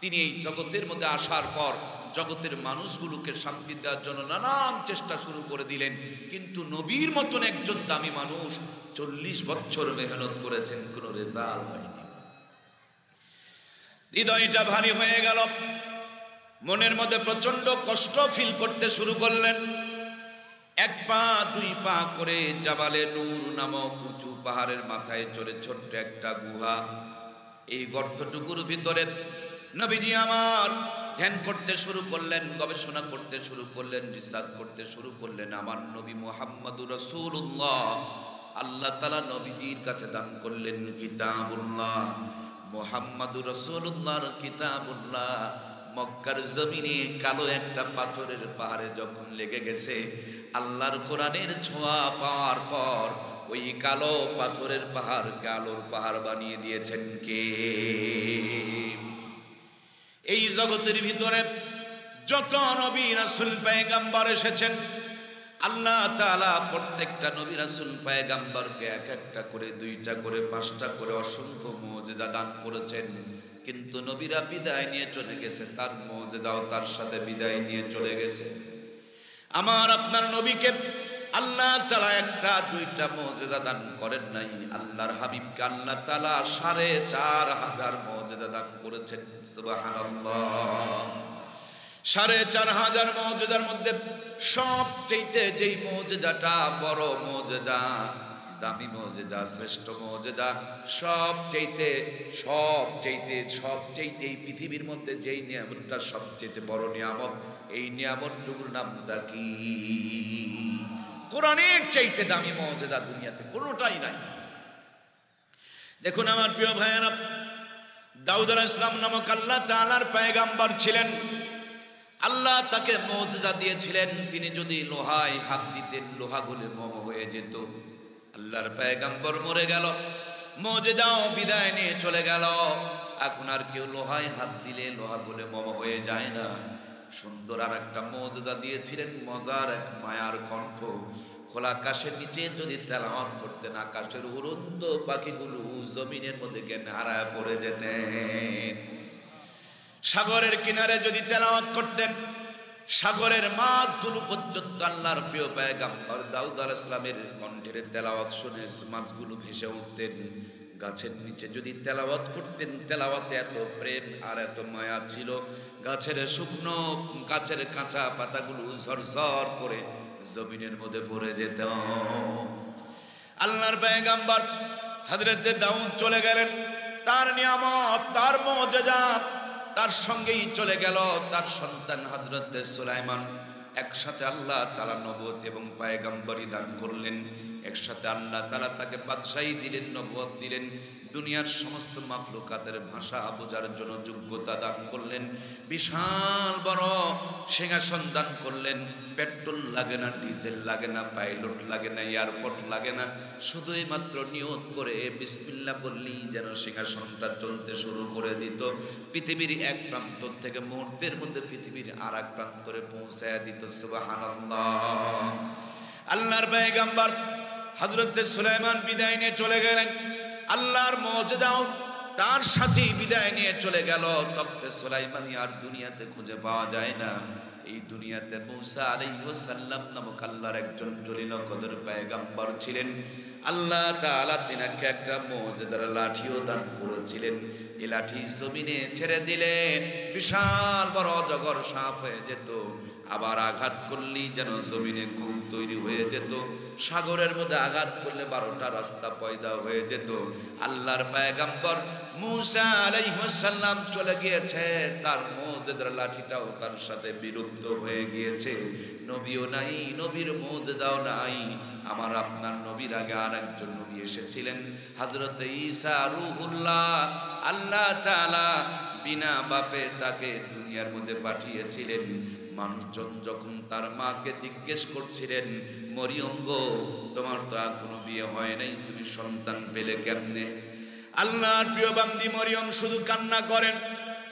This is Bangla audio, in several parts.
তিনি এই জগতের মধ্যে আসার পর জগতের মানুষগুলোকে শান্তি দেওয়ার জন্য নানান চেষ্টা শুরু করে দিলেন, কিন্তু নবীর মতন একজন দামি মানুষ 40 বছর মেহনত করেছেন, কোনো রেজাল্ট হয়নি। হৃদয়টা ভারী হয়ে গেল, মনের মধ্যে প্রচন্ড কষ্ট ফিল করতে শুরু করলেন। 1 পা 2 পা করে জাবালে নূর নামক উঁচু পাহাড়ের মাথায় চড়ে ছোট্ট একটা গুহা, এই গর্তটুকুর ভিতরে নবীজি আমার ধ্যান করতে শুরু করলেন, গবেষণা করতে শুরু করলেন, রিসার্চ করতে শুরু করলেন। আমার নবী মুহাম্মদুর রাসূলুল্লাহ, আল্লাহ তাআলা নবীজির কাছে দান করলেন কিতাবুল্লাহ, মুহাম্মদুর রাসূলুল্লাহর কিতাবুল্লাহ। মক্কার জমিনে কালো একটা পাথরের পাহাড়ে যখন লেগে গেছে, আল্লাহর কোরআনের ছোঁয়া পাওয়ার পর ওই কালো পাথরের পাহাড়কে আলোর পাহাড় বানিয়ে দিয়েছেন কে? এই জগতের ভিতরে যত নবী রাসূল পয়গম্বর এসেছেন, আল্লাহ তাআলা প্রত্যেকটা নবী রাসূল পয়গম্বরকে এক একটা করে, 2টা করে, 5টা করে অসংখ্য মুজিজা দান করেছেন। কিন্তু নবীরা বিদায় নিয়ে চলে গেছে, তার মুজিজাও তার সাথে বিদায় নিয়ে চলে গেছে। আমার আপনার নবীকে আল্লাহ তাআলা 1টা 2টা মুজিজা দান করেন নাই। আল্লাহর হাবিবকে আল্লাহ তাআলা 4500 মুজিজা দান করেছেন। সুবহানাল্লাহ। 4500 মুজিজার মধ্যে সবচেয়ে যেই মুজিজাটা বড় মুজিজা, দামি মুজিজা, শ্রেষ্ঠ মুজিজা, সবচেয়ে এই পৃথিবীর মধ্যে যেই নিয়ামতটা সবচেয়ে বড় নিয়ামত, এই নিয়ামতটুকুর নামটা কি? কোরআনের চাইতে দামি মুজিজা দুনিয়াতে কোনোটাই নাই। দেখুন আমার প্রিয় ভাইয়েরা, দাউদ আলাইহিস সালাম নামক আল্লাহ তাআলার পয়গম্বর ছিলেন। আল্লাহ তাকে মুজিজা দিয়েছিলেন, তিনি যদি লোহায় হাত দিতেন লোহা গলে মম হয়ে যেত। আল্লাহর পয়গম্বর মরে গেল, মুজিজাও বিদায় নিয়ে চলে গেল। এখন আর কেউ লোহায় হাত দিলে লোহা গলে মম হয়ে যায় না। সুন্দর আর একটা মুজিজা দিয়েছিলেন, মজার এক মায়ার কণ্ঠ। খোলা আকাশের নিচে যদি তেলাওয়াত করতেন, আকাশের উড়ন্ত পাখিগুলো জমিনের মধ্যে জ্ঞান হারায় পড়ে যেতেন। সাগরের কিনারে যদি তেলাওয়াত করতেন, সাগরের মাছগুলো পর্যন্ত আল্লাহর প্রিয় পয়গম্বর দাউদ আলাইহিস সালামের কণ্ঠের তেলাওয়াত শুনে মাছগুলো ভেসে উঠতেন। গাছের নিচে যদি তেলাওয়াত করতেন, তেলাওয়াতে এত প্রেম আর এত মায়া ছিল, গাছের শুকনো গাছের কাঁচা পাতাগুলো ঝরঝর করে জমিনের মধ্যে পড়ে যেত। আল্লাহর পয়গম্বর হযরত দাউদ চলে গেলেন, তার নিয়ামত, তার মুজিজা তার সঙ্গেই চলে গেল। তার সন্তান হযরত সুলাইমান, একসাথে আল্লাহ তাআলা নবুয়ত এবং পয়গম্বরি দান করলেন। একসাথে আল্লাহ তাআলা তাকে বাদশাহী দিলেন, নবুয়ত দিলেন, দুনিয়ার সমস্ত মাখলুকাতের ভাষা বোঝার জন্য যোগ্যতা দান করলেন, বিশাল বড় সিংহাসন দান করলেন। পেট্রোল লাগে না, ডিজেল লাগে না, পাইলট লাগে না, এয়ারফোর্ট লাগে না, শুধুই মাত্র নিয়ত করে বিসমিল্লাহ বললেই যেন সিংহাসনটা চলতে শুরু করে দিত। পৃথিবীর এক প্রান্ত থেকে মুহূর্তের মধ্যে পৃথিবীর আর এক প্রান্তরে পৌঁছায় দিত। সুবহানাল্লাহ। আল্লাহর পয়গম্বর হযরত সুলাইমান বিদায় নিয়ে চলে গেলেন, আল্লাহর মুজিজাও তার সাথেই বিদায় নিয়ে চলে গেল। তখতে সুলাইমানি আর দুনিয়াতে খুঁজে পাওয়া যায় না। এই দুনিয়াতে মূসা আলাইহিস সালাম নামক আল্লাহর একজন জলিল কদর পয়গম্বর ছিলেন। আল্লাহ তাআলা তিনাকে একটা মুজিজার লাঠিও দান করেছিলেন। এই লাঠি জমিনে ছেড়ে দিলে বিশাল বড় অজগর সাপ হয়ে যেত, আবার আঘাত করলেই যেন জমিনে কূপ তৈরি হয়ে যেত, সাগরের মধ্যে আঘাত করলে 12টা রাস্তা পয়দা হয়ে যেত। আল্লাহর পয়গম্বর মূসা আলাইহিস সালাম চলে গিয়েছে, তার মুজিজার লাঠিটাও তার সাথে বিলুপ্ত হয়ে গিয়েছে। নবীও নাই, নবীর মুজিজাও নাই। আমার আপনার নবীর আগে আর একজন নবী এসেছিলেন, হযরত ঈসা রূহুল্লাহ। আল্লাহ তাআলা বিনা বাপে তাকে দুনিয়ার মধ্যে পাঠিয়েছিলেন। মানুষজন যখন তার মাকে জিজ্ঞেস করছিলেন, মরিয়ম গো, তোমার তো এখনো বিয়ে হয় নাই, তুমি সন্তান পেলে কেমনে? আল্লাহর প্রিয় বান্দি মরিয়ম শুধু কান্না করেন।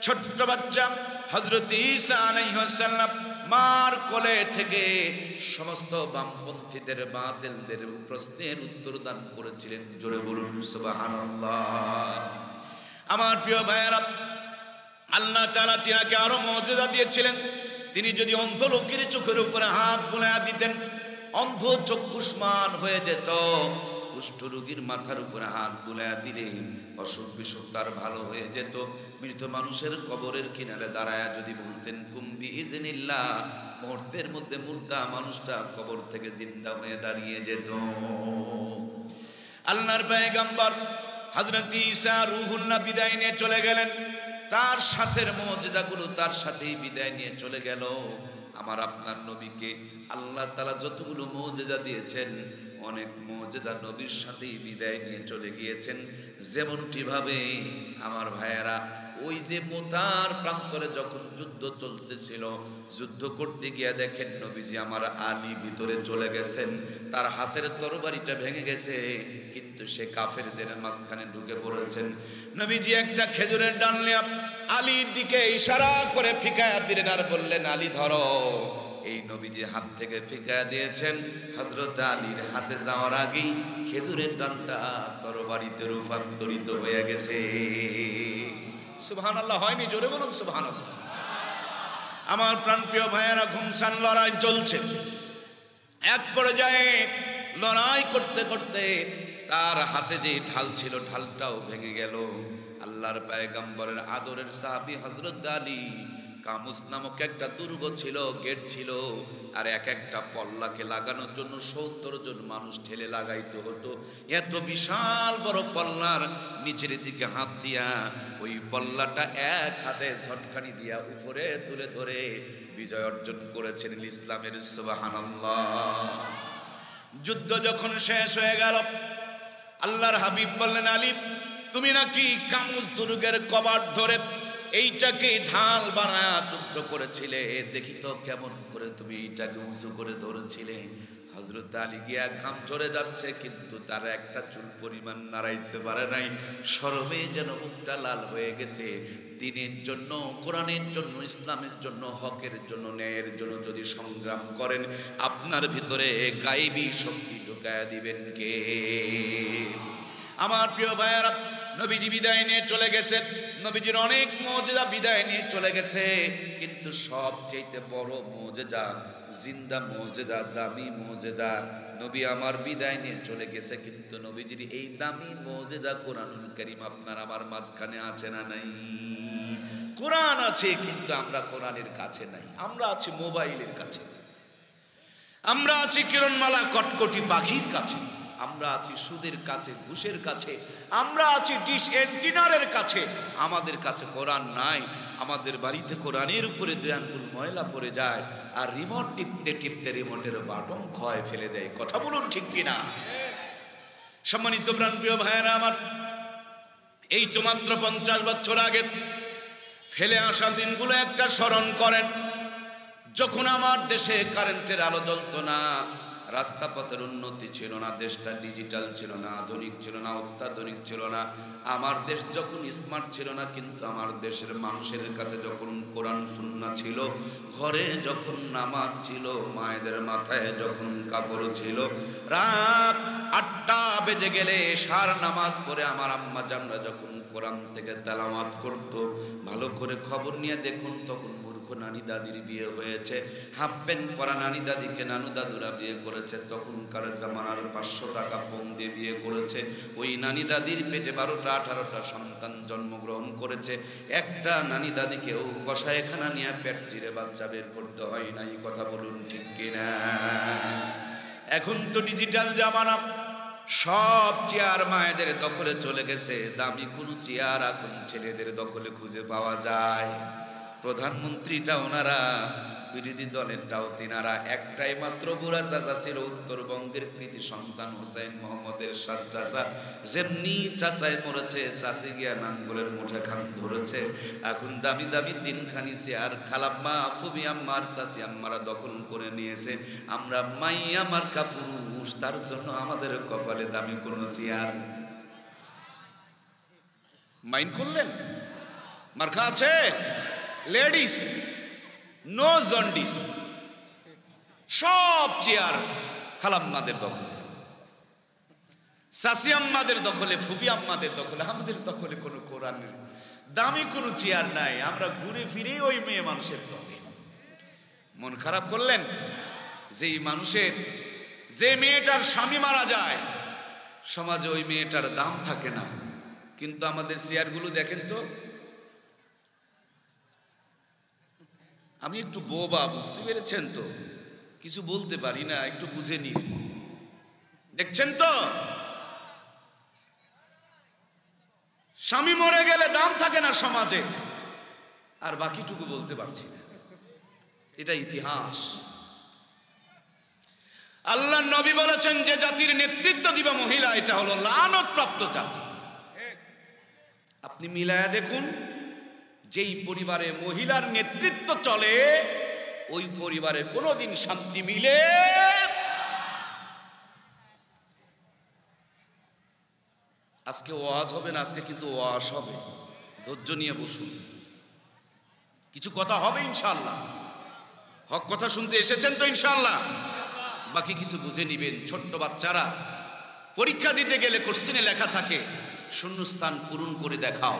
ছোট্ট বাচ্চা হযরত ঈসা আলাইহিস সালাম মার কোলে থেকে সমস্ত বামপন্থীদের বাতিলদের প্রশ্নের উত্তর দান করেছিলেন। জোরে বলুন সুবহানাল্লাহ। আমার প্রিয় ভাইয়েরা, আল্লাহ তাআলা তিনাকে আরো মুজিজা দিয়েছিলেন। তিনি যদি অন্ধ লোকের চোখের উপরে হাত বুলাইয়া দিতেন, অন্ধ চক্ষুষ্মান হয়ে যেত। কুষ্ঠ রোগীর মাথার উপরে হাত বুলাইয়া দিলে অসুখ বিসুখ তার ভালো হয়ে যেত। মৃত মানুষের কবরের কিনারে দাঁড়ায়া যদি বলতেন কুম্বি ইজনিল্লাহ, মুহূর্তের মধ্যে মুর্দা মানুষটা কবর থেকে জিন্দা হয়ে দাঁড়িয়ে যেত। আল্লাহর পয়গম্বর হযরত ঈসা রূহুল্লাহ বিদায় নিয়ে চলে গেলেন। তার সাথের মুজিজাগুলো তার সাথেই বিদায় নিয়ে চলে গেল। আমার আপনার নবীকে আল্লাহ তাআলা যতগুলো মুজিজা দিয়েছেন, অনেক মুজিজা নবীর সাথেই বিদায় নিয়ে চলে গিয়েছেন। যেমনটি ভাবে আমার ভাইয়েরা, ওই যে মোতার প্রান্তরে যখন যুদ্ধ চলতেছিল, যুদ্ধ করতে গিয়ে দেখেন নবীজি আমার আলী ভিতরে চলে গেছেন। তার হাতের তরবারিটা ভেঙে গেছে, কিন্তু সে কাফেরদের মাঝখানে ঢুকে পড়েছেন। নবীজি একটা খেজুরের ডাল নিয়ে আলীর দিকে ইশারা করে ফিকায়া দিলেন আর বললেন আলী ধরো। এই নবীজি হাত থেকে ফিকায়া দিয়েছেন। হযরত আলীর হাতে যাওয়ার আগেই খেজুরের ডালটা তরবারিতে রূপান্তরিত হয়ে গেছে। সুবহানাল্লাহ হয়নি? জোরে বলুন সুবহানাল্লাহ। আমার প্রাণপ্রিয় ভাইয়েরা, ঘুমসান লড়াই চলছে। এক পর্যায়ে লড়াই করতে করতে তার হাতে যে ঢাল ছিল, ঢালটাও ভেঙে গেল। আল্লাহর পয়গম্বরের আদরের সাহাবী হযরত আলী, কামুস নামক একটা দুর্গ ছিল, গেট ছিল, আর এক একটা পল্লাকে লাগানোর জন্য ৭০ জন মানুষ ঠেলে লাগাইতে হতো। এত বিশাল বড় পল্লার নিচের দিকে হাত দিয়া ওই পল্লাটা এক হাতে ঝটকানি দিয়া উপরে তুলে ধরে বিজয় অর্জন করেছেন ইসলামের। সুবহানাল্লাহ। যুদ্ধ যখন শেষ হয়ে গেল, আল্লাহর হাবিব বললেন আলী, তুমি নাকি কামুস দুর্গের কবাট ধরে এইটাকে ঢাল বানায়া যুদ্ধ করেছিলে, দেখি তো কেমন করে তুমি এইটাকে উঁচু করে ধরেছিলে। হযরত আলী গিয়া ঘাম ঝরে যাচ্ছে, কিন্তু তার একটা চুল পরিমাণ নাড়াইতে পারে নাই। শরমে যেন মুখটা লাল হয়ে গেছে। দ্বীনের জন্য, কোরআনের জন্য, ইসলামের জন্য, হকের জন্য, ন্যায়ের জন্য যদি সংগ্রাম করেন, আপনার ভিতরে গায়েবী শক্তি ঢুকায়া দিবেন কে? আমার প্রিয় ভাইয়েরা, নবীজি বিদায় নিয়ে চলে গেছেন। নবীজির অনেক মুজিজা বিদায় নিয়ে চলে গেছে, কিন্তু সবচেয়ে বড় মুজিজা, জিন্দা মুজিজা, দামি মুজিজা, নবী আমার বিদায় নিয়ে চলে গেছে, কিন্তু নবীজির এই দামি মুজিজা কোরআনুল কারীম আপনার আমার মাঝখানে আছে না নাই? কোরআন আছে, কিন্তু আমরা কোরআনের কাছে নাই। আমরা আছি মোবাইলের কাছে, আমরা আছি কিরণমালা কটকটি পাখির কাছে, আমরা আছি সুদের কাছে, ঘুষের কাছে, আমরা আছি ডিশ এন্টিনারের কাছে। আমাদের কাছে কোরআন নাই। আমাদের বাড়িতে কোরআনের উপরে 2 আঙ্গুল ময়লা পড়ে যায়, আর রিমোট টিপতে টিপতে রিমোটের বাটন ক্ষয় ফেলে দেয়। কথা বলুন ঠিক কিনা? সম্মানিত প্রাণপ্রিয় ভাইয়েরা আমার, এই তো মাত্র 50 বছর আগে ফেলে আসা দিনগুলো একটা স্মরণ করেন, যখন আমার দেশে কারেন্টের আলো জ্বলতো না, রাস্তাপথের উন্নতি ছিল না, দেশটা ডিজিটাল ছিল না, আধুনিক ছিল না, অত্যাধুনিক ছিল না। আমার দেশ যখন স্মার্ট ছিল না, কিন্তু আমার দেশের মানুষের কাছে যখন কোরআন সুন্নাহ ছিল, ঘরে যখন নামাজ ছিল, মায়েদের মাথায় যখন কাপড় ছিল, রাত 8টা বেজে গেলে সার নামাজ পড়ে আমার আম্মা জানরা যখন কোরআন থেকে তেলাওয়াত করত, ভালো করে খবর নিয়ে দেখুন, তখন নানি দাদির বিয়ে হয়েছে। হাফ প্যান্ট পরা নানি দাদিকে নানু দাদুরা বিয়ে করেছে। তখনকার জামানার 500 টাকা পণ দিয়ে বিয়ে করেছে। ওই নানি দাদির পেটে 12টা 18টা সন্তান জন্মগ্রহণ করেছে। একটা নানি দাদিকেও কষায়খানা নিয়ে পেট চিরে বাচ্চা বের করতে হয় নাই। কথা বলুন ঠিক কিনা? এখন তো ডিজিটাল জামানা, সব চেয়ার মায়েদের দখলে চলে গেছে। দামি কোনো চেয়ার এখন ছেলেদের দখলে খুঁজে পাওয়া যায়। প্রধানমন্ত্রীটা ওনারা, বিরোধী দলেরটাও তিনারা। একটাই মাত্র বুড়া চাচা ছিল উত্তরবঙ্গের কৃতি সন্তান হুসাইন মোহাম্মদ এরশাদ চাচা। যেমনি চাচাই মরেছে, চাষি গিয়া নাঙ্গলের মুঠে খান ধরেছে। এখন দামি দামি 3খানি চেয়ার খালাম্মা, ফুবি আম্মার, চাচি আম্মারা দখল করে নিয়েছে। আমরা মাইয়া মার্কা পুরুষ, তার জন্য আমাদের কপালে দামি কোনো চেয়ার। মাইন্ড করলেন? মার্কা আছে? লেডিস নো জন্ডিস, সব চেয়ার খালাম্মাদের দখলে, চাচি আম্মাদের দখলে, ফুবি আম্মাদের দখলে। আমাদের দখলে কোনো কোরআনের দামি কোনো চেয়ার নাই, আমরা ঘুরে ফিরে ওই মেয়ে মানুষের প্রবে। মন খারাপ করলেন? যেই মানুষের, যে মেয়েটার স্বামী মারা যায়, সমাজে ওই মেয়েটার দাম থাকে না। কিন্তু আমাদের চেয়ারগুলো দেখেন তো, আমি একটু বোবা, বুঝতে পেরেছেন তো, কিছু বলতে পারি না, একটু বুঝে নি। দেখছেন তো, স্বামী মরে গেলে দাম থাকে না সমাজে, আর বাকিটুকু বলতে পারছি না। এটা ইতিহাস। আল্লাহর নবী বলেছেন যে জাতির নেতৃত্ব দিবে মহিলা, এটা হলো লানত-প্রাপ্ত জাতি। আপনি মিলায়া দেখুন, যেই পরিবারে মহিলার নেতৃত্ব চলে, ওই পরিবারে কোনোদিন শান্তি মিলে। আজকে ওয়াজ হবে না, আজকে কিন্তু ওয়াজ হবে, ধৈর্য নিয়ে বসুন, কিছু কথা হবে ইনশাআল্লাহ। হক কথা শুনতে এসেছেন তো ইনশাআল্লাহ, বাকি কিছু বুঝে নিবেন। ছোট্ট বাচ্চারা পরীক্ষা দিতে গেলে কোশ্চেনে লেখা থাকে শূন্যস্থান পূরণ করে দেখাও।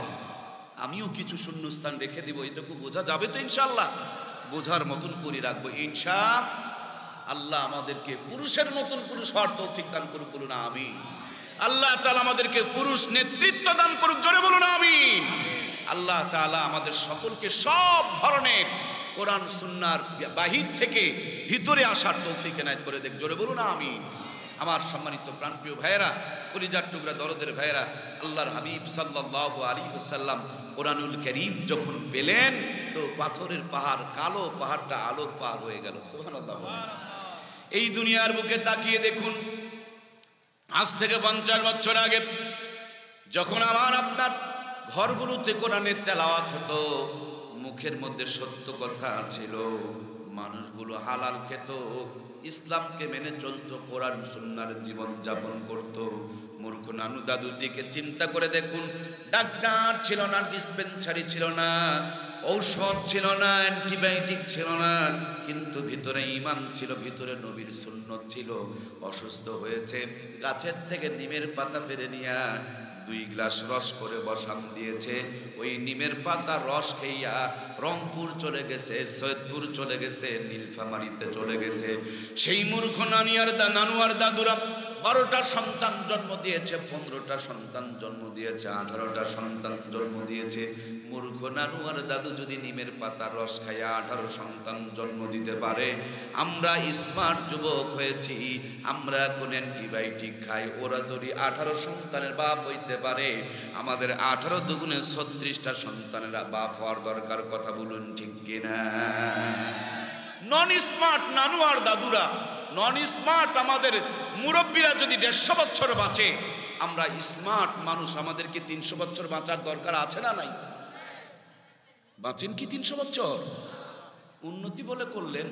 আমিও কিছু শূন্যস্থান রেখে দিব, এটুকু বোঝা যাবে তো ইনশাআল্লাহ, বোঝার মতন করে রাখবো ইনশাআল্লাহ। আমাদেরকে পুরুষের মতন পুরুষ হওয়ার তৌফিক দান করুক, বলুন আমিন। আল্লাহ তাআলা আমাদেরকে পুরুষ নেতৃত্ব দান করুক, জোরে বলুন আমিন। আল্লাহ তাআলা আমাদের সকলকে সব ধরনের কোরআন সুন্নাহর বাহির থেকে ভিতরে আসার তৌফিক এনায়েত করে দেখ, জোরে বলুন আমিন। আমার সম্মানিত প্রাণপ্রিয় ভাইয়েরা, কলিজার টুকরা দরদের ভাইয়েরা, আল্লাহর হাবিব সাল্লাল্লাহু আলাইহি ওয়াসাল্লাম কোরআনুল কারীম যখন পেলেন, তো পাথরের পাহাড়, কালো পাহাড়টা আলোর পাহাড় হয়ে গেল। সুবহানাল্লাহ। এই দুনিয়ার বুকে তাকিয়ে দেখুন, আজ থেকে 50 বছর আগে যখন আমার আপনার ঘরগুলোতে কোরআনের তেলাওয়াত হতো, মুখের মধ্যে সত্য কথা ছিল, মানুষগুলো হালাল খেত, ইসলামকে মেনে চলতো, কোরআন সুন্নাহর জীবন যাপন করত। মূর্খ নানু দাদুর দিকে চিন্তা করে দেখুন, ডাক্তার ছিল না, ডিসপেন্সারি ছিল না, ঔষধ ছিল না, অ্যান্টিবায়োটিক ছিল না, কিন্তু ভিতরে ঈমান ছিল, ভিতরে নবীর সুন্নত ছিল। অসুস্থ হয়েছে, গাছের থেকে নিমের পাতা পেরে নিয়ে 2 গ্লাস রস করে বসান দিয়েছে। ওই নিমের পাতা রস খেইয়া রংপুর চলে গেছে, সৈয়দপুর চলে গেছে, নীলফামারীতে চলে গেছে। সেই মূর্খ নানু আর দাদুরা 12টা সন্তান জন্ম দিয়েছে, 15টা সন্তান জন্ম দিয়েছে, 18টা সন্তান জন্ম দিয়েছে। মূর্খ নানু আর দাদু যদি নিমের পাতা রস খাইয়া 18 সন্তান জন্ম দিতে পারে, আমরা স্মার্ট যুবক হয়েছি, আমরা এখন অ্যান্টিবায়োটিক খাই, ওরা যদি 18 সন্তানের বাপ হইতে পারে, আমাদের 18 দুগুণে 36টা সন্তানের বাপ হওয়ার দরকার। কথা বলুন ঠিক কিনা? নন স্মার্ট নানু আর দাদুরা, নন স্মার্ট আমাদের মুরব্বীরা যদি 150 বছর বাঁচে, আমরা স্মার্ট মানুষ, আমাদেরকে 300 বছর বাঁচার দরকার আছে না নাই? বাঁচেন কি 300 বছর? উন্নতি বলে করলেন,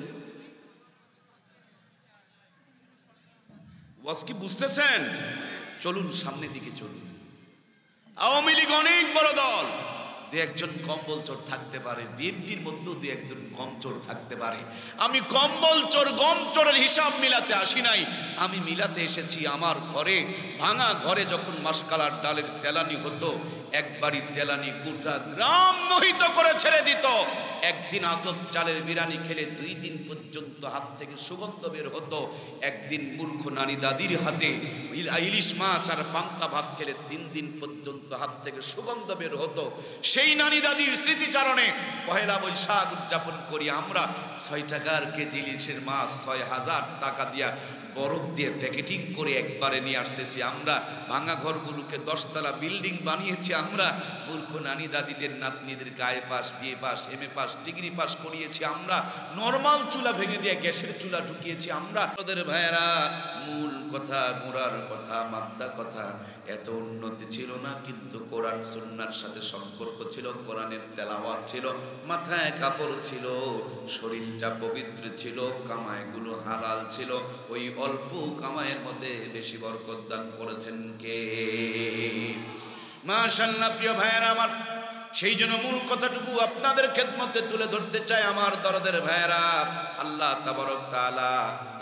ওয়াজ কি বুঝতেছেন? চলুন সামনের দিকে চলুন। আওয়ামী লীগ অনেক বড় দল, 2-1জন কম্বল চোর থাকতে পারে, বিএনপির মধ্যেও 2-1জন কম চোর থাকতে পারে। আমি কম্বল চোর গম চোরের হিসাব মিলাতে আসি নাই, আমি মিলাতে এসেছি আমার ঘরে, ভাঙা ঘরে যখন মাসকালার ডালের তেলানি হতো, একবারই তেলানি গোটা গ্রাম মোহিত করে ছেড়ে দিত। একদিন আতপ চালের বিরিয়ানি খেলে 2 দিন পর্যন্ত হাত থেকে সুগন্ধ বের হতো। একদিন মূর্খ নানি দাদির হাতে ইলিশ মাছ আর পান্তা ভাত খেলে 3 দিন পর্যন্ত হাত থেকে সুগন্ধ বের হতো। সেই নানি দাদির স্মৃতিচারণে পহেলা বৈশাখ উদযাপন করি আমরা। 6 টাকার কেজি ইলিশের মাছ 6000 টাকা দিয়া বরফ দিয়ে প্যাকেটিং করে একবারে নিয়ে আসতেছি আমরা। ভাঙা ঘরগুলোকে 10 তলা বিল্ডিং বানিয়েছি আমরা। মূর্খ নানি দাদিদের নাতনিদের গায়ে পাস, বিয়ে pass, MA pass, degree pass করিয়েছি আমরা। নরমাল চুলা ভেঙে দিয়ে গ্যাসের চুলা ঢুকিয়েছি আমরা। ওদের ভাইয়েরা, মূল কথা, গোড়ার কথা, মাদ্দা কথা, এত উন্নতি ছিল না, কিন্তু কোরআন সুন্নাহর সাথে সম্পর্ক ছিল, কোরআনের তেলাওয়াত ছিল, মাথায় কাপড় ছিল, শরীরটা পবিত্র ছিল, কামাইগুলো হালাল ছিল। ওই অল্প কামাইয়ের মধ্যে বেশি বরকত দান করেছেন কে? মাশাআল্লাহ। প্রিয় ভাইয়েরা আমার, সেই জন্য মূল কথাটুকু আপনাদের খেদমতে তুলে ধরতে চাই আমার দরদের ভাইয়েরা। আল্লাহ তাবারক তাআলা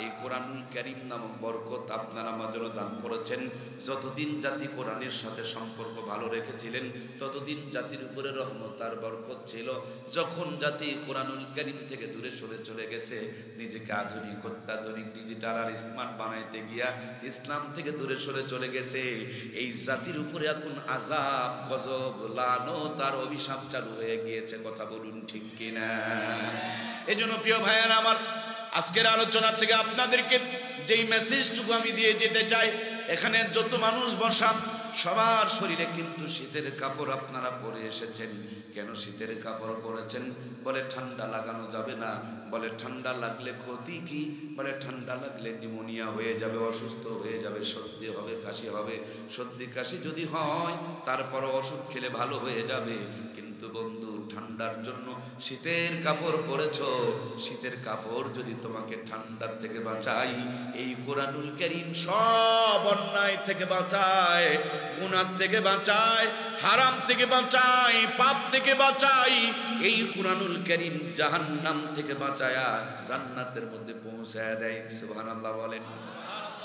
এই কোরআনুল কারীম নামক বরকত আপনারা মাঝে দান করেছেন। যতদিন জাতি কোরআনের সাথে সম্পর্ক ভালো রেখেছিলেন ততদিন জাতির উপরে রহমত আর বরকত ছিল। যখন জাতি কোরআনুল কারীম থেকে দূরে সরে চলে গেছে, নিজেকে আধুনিক অত্যাধুনিক ডিজিটাল আর স্মার্ট বানাইতে গিয়া ইসলাম থেকে দূরে সরে চলে গেছে, এই জাতির উপরে এখন আযাব গজব লানত আর অভিশাপ চালু হয়ে গিয়েছে। কথা বলুন ঠিক কিনা? এই জন্য প্রিয় ভাইয়েরা আমার, আজকের আলোচনা থেকে আপনাদেরকে যেই মেসেজটুকু আমি দিয়ে যেতে চাই, এখানে যত মানুষ বসা সবার শরীরে কিন্তু শীতের কাপড় আপনারা পরে এসেছেন। কেন শীতের কাপড় পরেছেন? বলে ঠান্ডা লাগানো যাবে না। বলে ঠান্ডা লাগলে ক্ষতি কি? বলে ঠান্ডা লাগলে নিউমোনিয়া হয়ে যাবে, অসুস্থ হয়ে যাবে, সর্দি হবে, কাশি হবে। সর্দি কাশি যদি হয় তারপরও ওষুধ খেলে ভালো হয়ে যাবে। কিন্তু বন্ধু, ঠান্ডার জন্য শীতের কাপড় পরেছ। শীতের কাপড় যদি তোমাকে ঠান্ডার থেকে বাঁচাই, এই কোরআনুল কারীম সব অন্যায় থেকে বাঁচায়, গুনাহ থেকে বাঁচায়, হারাম থেকে বাঁচায়, পাপ থেকে বাঁচায়। এই কোরআনুল কারীম জাহান্নাম থেকে বাঁচায়া জান্নাতের মধ্যে পৌঁছায় দেয়। সুবহানাল্লাহ বলেন।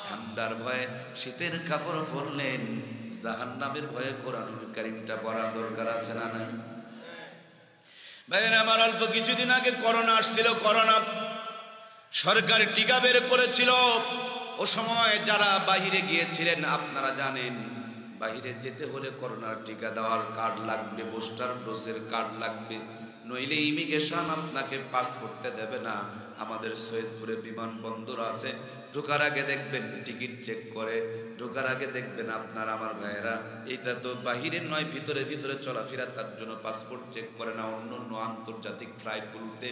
ঠান্ডার ভয়ে শীতের কাপড় পরলেন, জাহান্নামের ভয়ে কোরআনুল কারীমটা পড়া দরকার আছে না নাই? ভাইয়েরা আমার, অল্প কিছুদিন আগে করোনা আসছিল। করোনা সরকার টিকা বের করেছিল। ও সময় যারা বাহিরে গিয়েছিলেন আপনারা জানেন, বাহিরে যেতে হলে করোনার টিকা দেওয়ার কার্ড লাগবে, বুস্টার ডোজের কার্ড লাগবে, নইলে ইমিগ্রেশন আপনাকে পাস করতে দেবে না। আমাদের সৈয়দপুরে বিমানবন্দর আছে, ঢোকার আগে দেখবেন টিকিট চেক করে, ঢোকার আগে দেখবেন আপনার আমার ভাইয়েরা, এটা তো বাহিরের নয়, ভিতরে ভিতরে চলাফেরা, তার জন্য পাসপোর্ট চেক করে না। অন্য অন্য আন্তর্জাতিক ফ্লাইটগুলোতে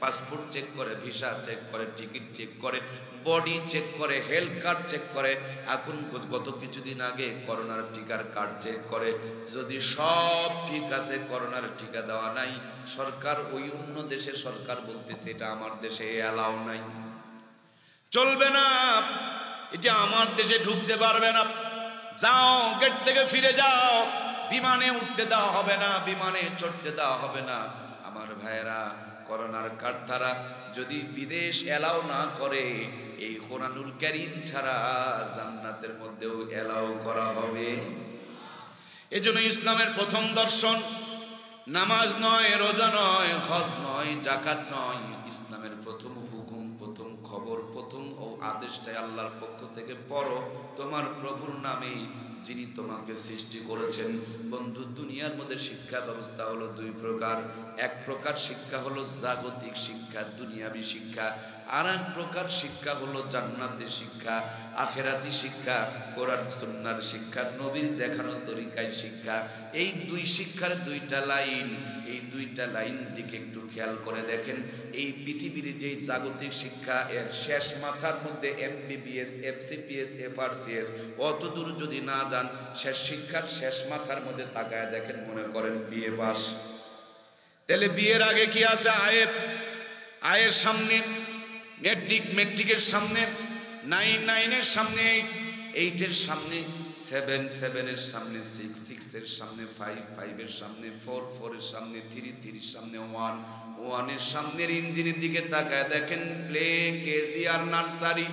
পাসপোর্ট চেক করে, ভিসা চেক করে, টিকিট চেক করে, বডি চেক করে, হেলথ কার্ড চেক করে। এখন গত কিছুদিন আগে করোনার টিকার কার্ড চেক করে। যদি সব ঠিক আছে, করোনার টিকা দেওয়া নাই, সরকার ওই অন্য দেশের সরকার বলতেছে এটা আমার দেশে অ্যালাউ নাই, চলবে না, এটা আমার দেশে ঢুকতে পারবে না, যাও গেট থেকে ফিরে যাও, বিমানে উঠতে দেওয়া হবে না, বিমানে চড়তে দেওয়া হবে না। আমার ভাইয়েরা, করোনার কার্ড দ্বারা যদি বিদেশ অ্যালাউ না করে, এই কোরআনুল কারীম ছাড়া জান্নাতের মধ্যেও অ্যালাউ করা হবে। এজন্য ইসলামের প্রথম দর্শন নামাজ নয়, রোজা নয়, হজ নয়, যাকাত নয়। ইসলামের প্রথম হুকুম, প্রথম খবর, প্রথম ও আদেশটাই আল্লাহর পক্ষ থেকে পড়ো তোমার প্রভুর নামে, যিনি তোমাকে সৃষ্টি করেছেন। বন্ধু, দুনিয়ার মধ্যে শিক্ষা ব্যবস্থা হলো দুই প্রকার। এক প্রকার শিক্ষা হলো জাগতিক শিক্ষা, দুনিয়াবি শিক্ষা। আর এক প্রকার শিক্ষা হলো জান্নাতের শিক্ষা, আখেরাতি শিক্ষা, কোরআন সুন্নাহর শিক্ষা, নবীর দেখানো তরিকায় শিক্ষা। এই দুই শিক্ষার দুইটা লাইন, এই দুইটা লাইন দিকে একটু খেয়াল করে দেখেন। এই পৃথিবীর যে জাগতিক শিক্ষা, এর শেষ মাথার মধ্যে MBBS, FCPS, FRCS, অত দূর যদি না যান, শেষ শিক্ষার শেষ মাথার মধ্যে তাকায় দেখেন, মনে করেন BA পাস। তাহলে বিয়ের আগে কি আছে? আয়ের সামনে মেট্রিক, মেট্রিকের সামনে 9, 9-এর সামনে 8, 8-এর সামনে 7, 7-এর সামনে 6, 6-এর সামনে 5, 5-এর সামনে 4, 4-এর সামনে 3, 3-এর সামনে 1, 1-এর সামনের ইঞ্জিনের দিকে তাকায় দেখেন প্লে, কেজি আর নার্সারি।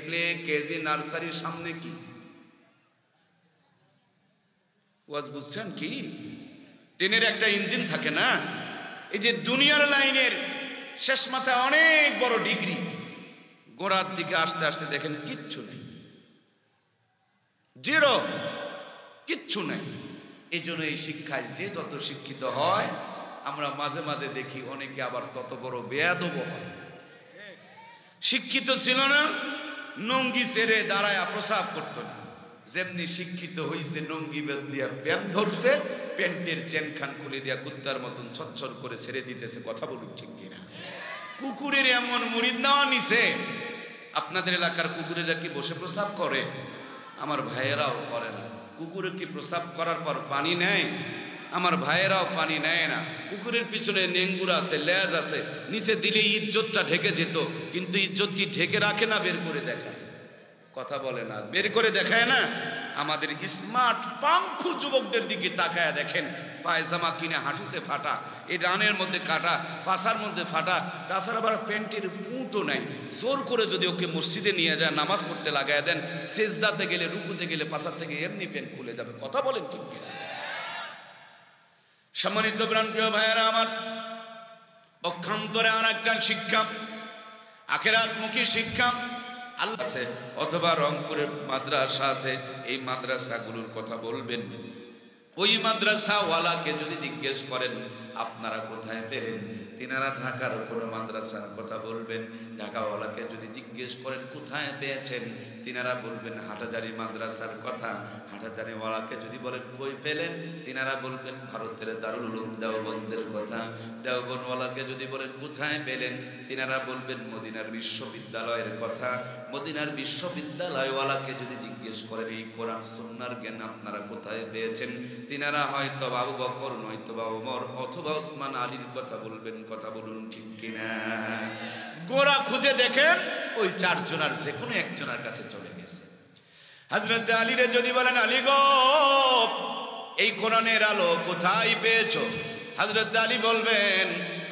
প্লে, কেজি, নার্সারির সামনে কি ওয়াজ বুঝছেন কি? ট্রেনের একটা ইঞ্জিন থাকে না? এই যে দুনিয়ার লাইনের শেষ মাথায় অনেক বড় ডিগ্রি, গোড়ার দিকে আসতে আসতে দেখেন কিচ্ছু নেই, জিরো, কিচ্ছু নেই। এই জন্য এই শিক্ষায় যে যত শিক্ষিত হয়, আমরা মাঝে মাঝে দেখি অনেকে আবার তত বড় বেয়াদব হয়। শিক্ষিত ছিল না, নঙ্গি ছেড়ে দাঁড়ায় প্রসাব করতো না। যেমনি শিক্ষিত হইছে, নঙ্গি বেদ দিয়া প্যান্ট ধরছে, প্যান্টের চেন খান খুলে দিয়া কুত্তার মতন ছচ্ছর করে ছেড়ে দিতেছে। কথা বলুন ঠিক কিনা? কুকুরের এমন মুরিদ নেওয়া নিছে। আপনাদের এলাকার কুকুরেরা কি বসে প্রসাব করে? আমার ভাইয়েরাও করে না। কুকুরের কি প্রসাব করার পর পানি নেয়? আমার ভাইয়েরাও পানি নেয় না। কুকুরের পিছনে নেঙ্গুর আছে, লেজ আছে, নিচে দিলে ইজ্জতটা ঢেকে যেত। কিন্তু ইজ্জত কি ঢেকে রাখে না বের করে দেখায়? কথা বলে না, বের করে দেখায় না। আমাদের স্মার্ট পাঙ্খু যুবকদের দিকে তাকায় দেখেন, পায়জামা কিনে হাঁটুতে ফাটা, এই রানের মধ্যে কাটা, পাশার মধ্যে ফাটা, তাছাড়া আবার প্যান্টের পুঁটও নাই। জোর করে যদি ওকে মসজিদে নিয়ে যায় নামাজ পড়তে লাগায় দেন, সেজদাতে গেলে রুকুতে গেলে পাশার থেকে এমনি প্যান্ট খুলে যাবে। কথা বলেন ঠিক কিনা? সম্মানিত প্রাণপ্রিয় ভাইয়েরা আমার, পক্ষান্তরে আর একটা শিক্ষা, আখিরাতমুখী শিক্ষা আল্লাহ আছে, অথবা রংপুরের মাদ্রাসা আছে, এই মাদ্রাসাগুলোর কথা বলবেন। ওই মাদ্রাসাওয়ালাকে যদি জিজ্ঞেস করেন আপনারা কোথায় পেলেন, তিনারা ঢাকার কোনো মাদ্রাসার কথা বলবেন। ঢাকাওয়ালাকে যদি জিজ্ঞেস করেন কোথায় পেয়েছেন, তিনারা বলবেন হাটাজারি মাদ্রাসার কথা। হাটাজারিওয়ালাকে যদি বলেন কই পেলেন, তিনারা বলবেন ভারতের দারুল উলুম দেওবন্দের কথা। দেওবন্দওয়ালাকে যদি বলেন কোথায় পেলেন, তিনারা বলবেন মদিনার বিশ্ববিদ্যালয়ের কথা। মদিনার বিশ্ববিদ্যালয়ওয়ালাকে যদি জিজ্ঞেস করেন এই কোরআন সুন্নাহর জ্ঞান আপনারা কোথায় পেয়েছেন, তিনারা হয়তো আবু বকর নয়তো বা ওমর অথবা ওসমান আলীর কথা বলবেন। কথা বলুন ঠিক কিনা? গোরা খুঁজে দেখেন ওই চারজনের যে কোনো একজনের কাছে চলে গেছে। হযরত আলীরে যদি বলেন আলী গো এই কোরআনের আলো কোথায় পেয়েছো, হযরত আলী বলবেন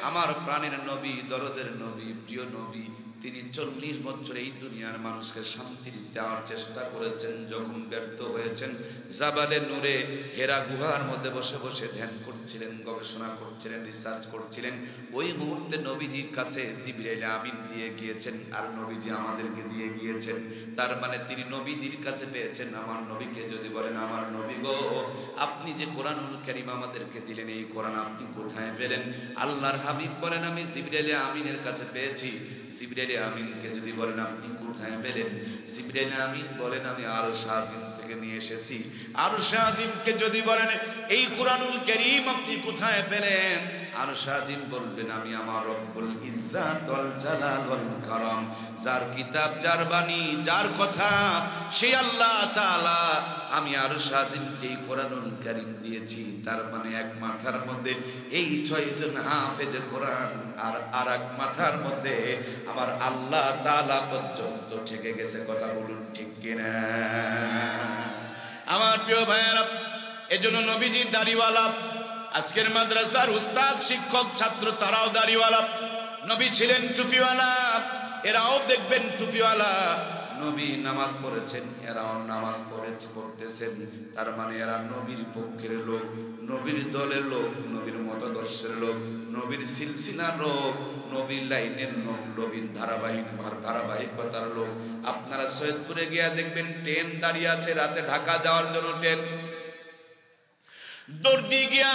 আমার প্রাণের নবী, দরদের নবী, প্রিয় নবী, তিনি 40 বছর এই দুনিয়ার মানুষকে শান্তি দেওয়ার চেষ্টা করেছেন। যখন ব্যর্থ হয়েছেন, জাবালে নূরে হেরা গুহার মধ্যে বসে বসে ধ্যান করছিলেন, গবেষণা করছিলেন, রিসার্চ করছিলেন। ওই মুহূর্তে নবীজির কাছে জিবরাইল আমিন দিয়ে গিয়েছেন, আর নবীজি আমাদেরকে দিয়ে গিয়েছেন। তার মানে তিনি নবীজির কাছে পেয়েছেন। আমার নবীকে যদি বলেন আমার নবী গো আপনি যে কোরআনুল কারীম আমাদেরকে দিলেন, এই কোরআন আপনি কোথায় পেলেন? আল্লাহর হাবিব বলেন আমি জিবরাইল আমিনের কাছে পেয়েছি। জিবরাইল আমিনকে যদি বলেন আপনি কোথায় পেলেন, জিবরাইল আমিন বলেন আমি আরশ আজিম থেকে নিয়ে এসেছি। আরশ আজিমকে যদি বলেন এই কোরআনুল কারীম আপনি কোথায় পেলেন, আরশ আজিম বলবেন আমি আমার রব্বুল ইজ্জাত ওয়াল জালাল ওয়াল কারাম, যার কিতাব, যার বাণী, যার কথা, সেই আল্লাহ তাআলা আমি আরশ আজিমকে এই কোরআনুল কারীম দিয়েছি। তার মানে এক মাথার মধ্যে এই 6 জন হাফেজে কোরআন, আর আরেক মাথার মধ্যে আমার আল্লাহ তাআলা পর্যন্ত ঠেকে গেছে। কথা বলুন ঠিক কিনা? আমার প্রিয় ভাইয়েরা, এজন্য নবীজি দাড়িওয়ালা, আজকের মাদ্রাসার উস্তাদ, শিক্ষক, ছাত্র তারাও দাড়িওয়ালা। নবী ছিলেন টুপিওয়ালা, এরাও দেখবেন টুপিওয়ালা। নবী নামাজ পড়েছেন, এরাও নামাজ পড়তেছেন। তার মানে এরা নবীর পক্ষের লোক, নবীর দলের লোক, নবীর মতাদর্শের লোক, নবীর সিলসিলার লোক, নবীর লাইনের লোক, নবীর ধারাবাহিকতার লোক। আপনারা সৈয়দপুরে গিয়া দেখবেন ট্রেন দাঁড়িয়ে আছে, রাতে ঢাকা যাওয়ার জন্য ট্রেন। দৌড় গিয়া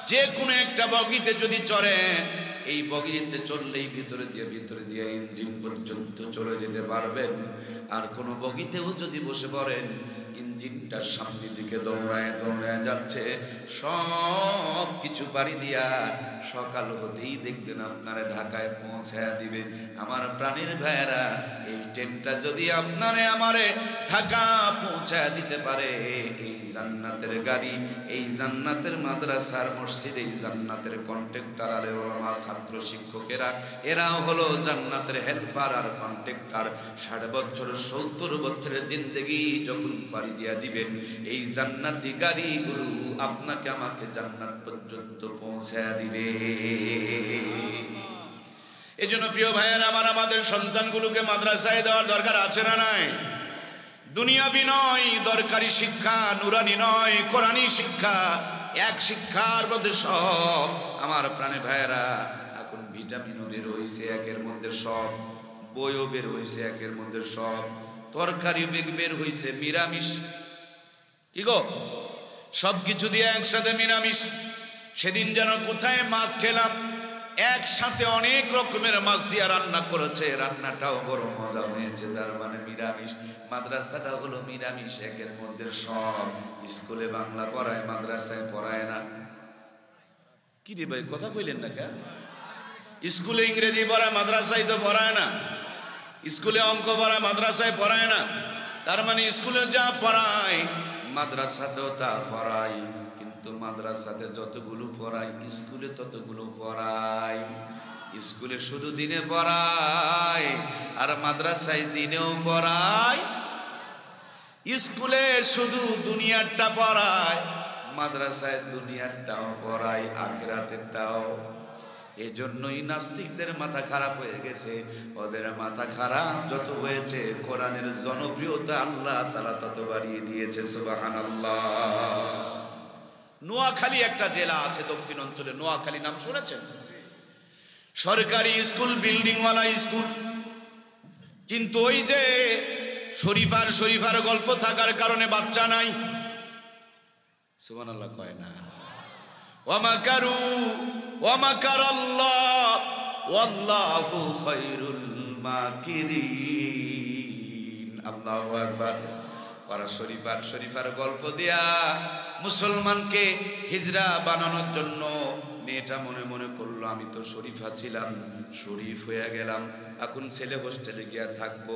যে কোনো একটা বগিতে যদি চড়েন, এই বগিতে চললেই ভিতরে দিয়ে ইঞ্জিন পর্যন্ত চলে যেতে পারবেন। আর কোন বগিতেও যদি বসে পড়েন, ইঞ্জিনটা সামনের দিকে দৌড়ায় যাচ্ছে, সব কিছু পাড়ি দিয়া সকাল হতেই দেখবেন আপনারা ঢাকায় পৌঁছায়া দিবে। আমার প্রাণের ভাইয়েরা, এই ট্রেনটা যদি আপনারে আমারে ঢাকা পৌঁছায়া দিতে পারে, এই জান্নাতের গাড়ি, এই জান্নাতের মাদ্রাসার মসজিদ, এই জান্নাতের কন্ট্রাক্টর আর ওলামা, ছাত্র, শিক্ষকেরা, এরাও হলো জান্নাতের হেল্পার আর কন্ট্রাক্টর। 60 বছর 70 বছরের জিন্দেগি যখন পাড়ি দিয়া দিবেন, এই জান্নাতি গাড়িগুলো আপনাকে আমাকে জান্নাত পর্যন্ত পৌঁছায়া দিবে। এজন্য প্রিয় ভাইয়েরা আমার, আমাদের সন্তানগুলোকে মাদ্রাসায় দেওয়ার দরকার আছে না নাই? দুনিয়াবি নয়, দরকারি শিক্ষা, নুরানি নয়, কোরআনী শিক্ষা, এক শিক্ষার মধ্যে সব। আমার প্রাণে ভাইয়েরা, এখন ভিটামিনও বের হইছে একের মধ্যে সব, বইও বের হইছে একের মধ্যে সব, তরকারি বের হইছে নিরামিষ। কি গো, সবকিছু দিয়ে একসাথে নিরামিষ। সেদিন যেন কোথায় মাছ খেলাম, একসাথে অনেক রকমের মাছ দিয়ে রান্না করেছে, রান্নাটাও বড় মজা হয়েছে। তার মানে নিরামিষ। মাদ্রাসাটা হলো নিরামিষ, একের মধ্যে সব। স্কুলে বাংলা পড়ায়, মাদ্রাসায় পড়ায় না। কি রে ভাই, কথা কইলেন না কে? স্কুলে ইংরেজি পড়ায়, মাদ্রাসায় তো পড়ায় না। স্কুলে অঙ্ক পড়ায়, মাদ্রাসায় পড়ায় না। তার মানে স্কুলে যা পড়ায় মাদ্রাসাতেও তা পড়ায়, কিন্তু মাদ্রাসাতে যতগুলো পড়ায় স্কুলে ততগুলো পড়ায়। স্কুলে শুধু দিনে পড়ায়, আর মাদ্রাসায় দিনেও পড়ায়। স্কুলে শুধু দুনিয়ারটা পড়ায়, মাদ্রাসায় দুনিয়ারটাও পড়ায়, আখিরাতেরটাও। এজন্যই নাস্তিকদের মাথা খারাপ হয়ে গেছে। ওদের মাথা খারাপ যত হয়েছে, কোরআনের জনপ্রিয়তা আল্লাহ তাআলা তত বাড়িয়ে দিয়েছে। সুবহানাল্লাহ। নোয়াখালী একটা জেলা আছে দক্ষিণ অঞ্চলে, নোয়াখালী নাম শুনেছেন? সরকারি স্কুল, বিল্ডিংওয়ালা স্কুল, কিন্তু ওই যে শরীফার গল্প থাকার কারণে বাচ্চা নাই। সুবহানাল্লাহ কয় না? ওয়ামাকারু ওয়ামাকারাল্লাহ ওয়াল্লাহু খায়রুল মাকিরিন। আল্লাহু আকবার। ওরা শরীফার গল্প দিয়া মুসলমানকে হিজড়া বানানোর জন্য মেয়েটা মনে মনে করলো আমি তো শরীফা ছিলাম, শরীফ হয়ে গেলাম, এখন ছেলে হোস্টেলে গিয়া থাকবো।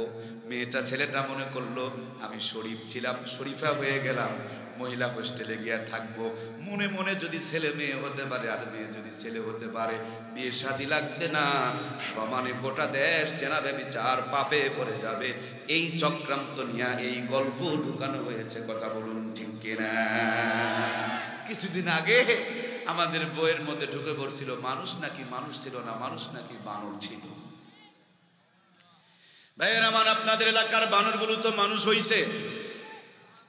ছেলেটা মনে করলো আমি শরীফ ছিলাম, শরীফা হয়ে গেলাম, মহিলা হোস্টেলে গিয়া থাকবো। মনে মনে যদি ছেলে মেয়ে হতে পারে আর মেয়ে যদি ছেলে হতে পারে, বিয়ে শাদী লাগবে না, সমানে গোটা দেশ চেনাবে, বিচার পাপে পড়ে যাবে। এই চক্রান্ত নিয়ে এই গল্প ঢুকানো হয়েছে। কথা বলুন ঠিক কিনা? কিছুদিন আগে আমাদের বইয়ের মধ্যে ঢুকে পড়ছিল মানুষ নাকি মানুষ ছিল না, মানুষ নাকি বানর ছিল। ভাইয়ের আমার, আপনাদের এলাকার বানরগুলো তো মানুষ হইছে।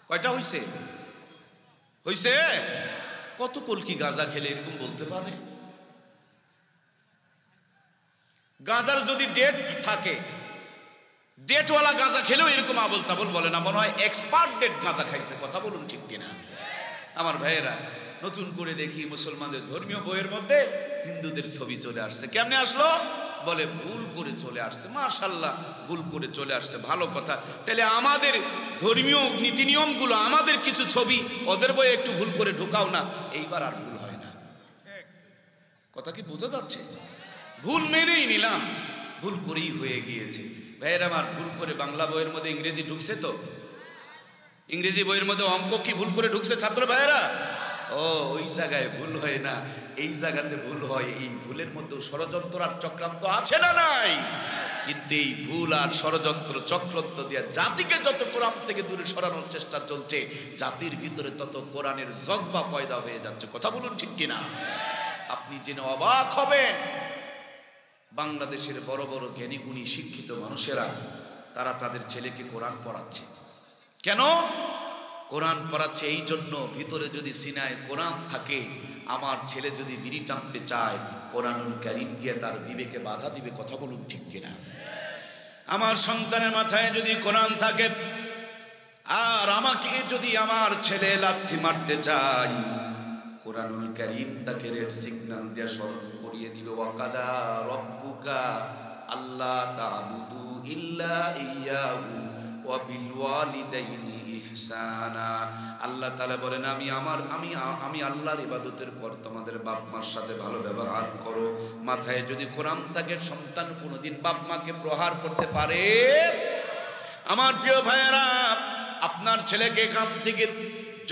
কয়টা হইছে? কত কলকি গাঁজা খেলে এরকম বলতে পারে? গাঁজার যদি ডেট থাকে, ডেটওয়ালা গাঁজা খেলেও এরকম আবল তাবল বলে না, মনে হয় এক্সপায়ার ডেট গাঁজা খাইছে। কথা বলুন ঠিক কিনা? আমার ভাইয়েরা, নতুন করে দেখি মুসলমানদের ধর্মীয় বইয়ের মধ্যে হিন্দুদের ছবি চলে আসছে। কেমনে আসলো? বলে ভুল করে চলে আসছে। মাশাআল্লাহ, ভুল করে চলে আসছে, ভালো কথা। তাহলে আমাদের ধর্মীয় নীতি নিয়মগুলো, আমাদের কিছু ছবি ওদের বইয়ে একটু ভুল করে ঢোকাও না, এইবার আর ভুল হয় না। কথা কি বোঝা যাচ্ছে? ভুল মেনেই নিলাম, ভুল করেই হয়ে গিয়েছে। ভাইয়ের আমার, ভুল করে বাংলা বইয়ের মধ্যে ইংরেজি ঢুকছে তো, ইংরেজি বইয়ের মধ্যে অঙ্ক কি ভুল করে ঢুকছে ছাত্র ভাইয়েরা? ও, ওই জায়গায় ভুল হয় না, এই জায়গাতে ভুল হয়। এই ভুলের মধ্যে ষড়যন্ত্র আর চক্রান্ত আছে না নাই? কিন্তু এই ভুল আর ষড়যন্ত্র চক্রান্ত দিয়ে জাতিকে যত কোরআন থেকে দূরে সরানোর চেষ্টা চলছে, জাতির ভিতরে তত কোরআনের জজবা পয়দা হয়ে যাচ্ছে। কথা বলুন ঠিক কিনা? আপনি জেনে অবাক হবেন, বাংলাদেশের বড় বড় জ্ঞানী গুণী শিক্ষিত মানুষেরা তারা তাদের ছেলেকে কোরআন পড়াচ্ছে। কেন কোরআন পড়াচ্ছে? এই জন্য, ভিতরে যদি সিনায় কোরআন থাকে, আমার ছেলে যদি বিড়ি টানতে চায়, কোরআনুল কারীম গিয়ে তার বিবেকে বাধা দিবে। কথা বলুন ঠিক কিনা? আমার সন্তানের মাথায় যদি কোরআন থাকে, আর আমাকে যদি আমার ছেলে লাথি মারতে চায়, কোরআনুল কারীম তাকে রেড সিগন্যাল দিয়ে স্মরণ করিয়ে দিবে। ওয়াকাদা রব্বুকা আল্লা তা'বুদু ইল্লা ইয়্যাহু ওয়া বিল ওয়ালিদাইনি ইহসানা। আল্লাহ তাআলা বলেন, আমি আল্লাহর ইবাদতের পর তোমাদের বাপ মার সাথে ভালো ব্যবহার করো। মাথায় যদি কোরআন থাকে, সন্তান কোনোদিন বাপ মাকে প্রহার করতে পারে? আমার প্রিয় ভাইয়েরা, আপনার ছেলেকে এখান থেকে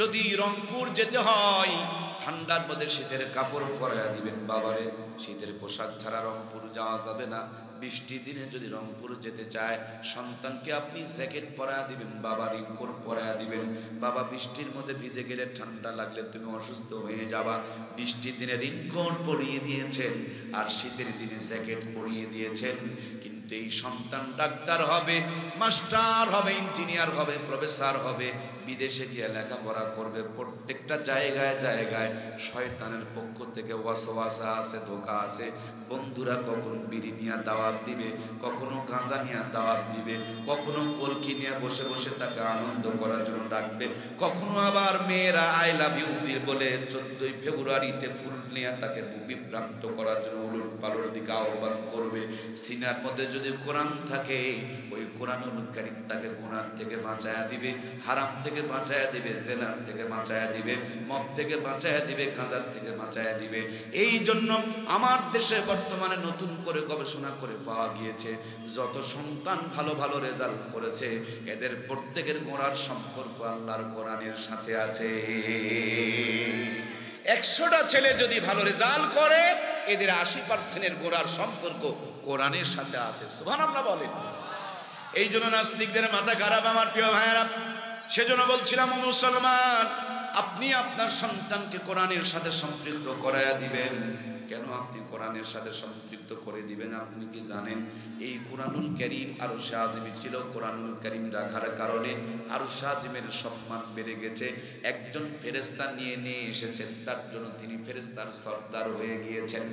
যদি রংপুর যেতে হয়, ঠান্ডার মধ্যে শীতের কাপড় পরাইয়া দিবেন। বাবারে, শীতের পোশাক ছাড়া রংপুর যাওয়া যাবে না। বৃষ্টি দিনে যদি রংপুর যেতে চায়, সন্তানকে আপনি জ্যাকেট পরাইয়া দিবেন, বাবা রিংকোট পরাইয়া দিবেন। বাবা, বৃষ্টির মধ্যে ভিজে গেলে, ঠান্ডা লাগলে তুমি অসুস্থ হয়ে যাবা। বৃষ্টির দিনে রিংকোট পরিয়ে দিয়েছেন, আর শীতের দিনে জ্যাকেট পরিয়ে দিয়েছেন। কিন্তু এই সন্তান ডাক্তার হবে, মাস্টার হবে, ইঞ্জিনিয়ার হবে, প্রফেসর হবে, বিদেশে গিয়ে লেখাপড়া করবে। প্রত্যেকটা জায়গায় জায়গায় শয়তানের পক্ষ থেকে ওয়াসওয়াসা আছে, ধোঁকা আছে। বন্ধুরা কখন বিড়ি নিয়ে দাওয়াত দিবে, কখনো গাঁজা নিয়ে দাওয়াত দিবে, কখনো কলকি নিয়ে বসে বসে তাকে আনন্দ করার জন্য ডাকবে, কখনো আবার মেয়েরা আই লাভ ইউ বলে 14ই ফেব্রুয়ারিতে ফুল নিয়ে তাকে বিভ্রান্ত করার জন্য উলট পালট দিকে আহ্বান করবে। সিনার মধ্যে যদি কোরআন থাকে, ওই কোরআনুল কারীম তাকে গুনাহ থেকে বাঁচায়া দিবে, হারাম থেকে বাঁচায়া দিবে, জিনার থেকে বাঁচায়া দিবে, মদ থেকে বাঁচায়া দিবে, গাঁজার থেকে বাঁচায়া দিবে। এই জন্য আমার দেশে বর্তমানে নতুন করে গবেষণা করে পাওয়া গিয়েছে, যত সন্তান ভালো ভালো রেজাল্ট করেছে, এদের প্রত্যেকের গোড়ার সম্পর্ক আল্লাহর কোরআনের সাথে আছে। 100টা ছেলে যদি ভালো রেজাল্ট করে, এদের 80%-এর গোড়ার সম্পর্ক কোরআনের সাথে আছে। সুবহানাল্লাহ বলেন। এই জন্য নাস্তিকদের মাথা খারাপ। আমার প্রিয় ভাইয়েরা, সেজন্য বলছিলাম ও মুসলমান, আপনি আপনার সন্তানকে কোরআনের সাথে সম্পৃক্ত করায়া দিবেন। কেন আপনি কোরআনের সাথে সম্পৃক্ত করে দিবেন? আপনি কি জানেন এই কোরআনুল কারীম আরশে আজিমে ছিল। কোরআনুল কারীম রাখার কারণে আরশে আজিমের সম্মান বেড়ে গেছে। একজন ফেরেশতা নিয়ে এসেছেন, তার জন্য তিনি ফেরেশতার সর্দার হয়ে গিয়েছেন।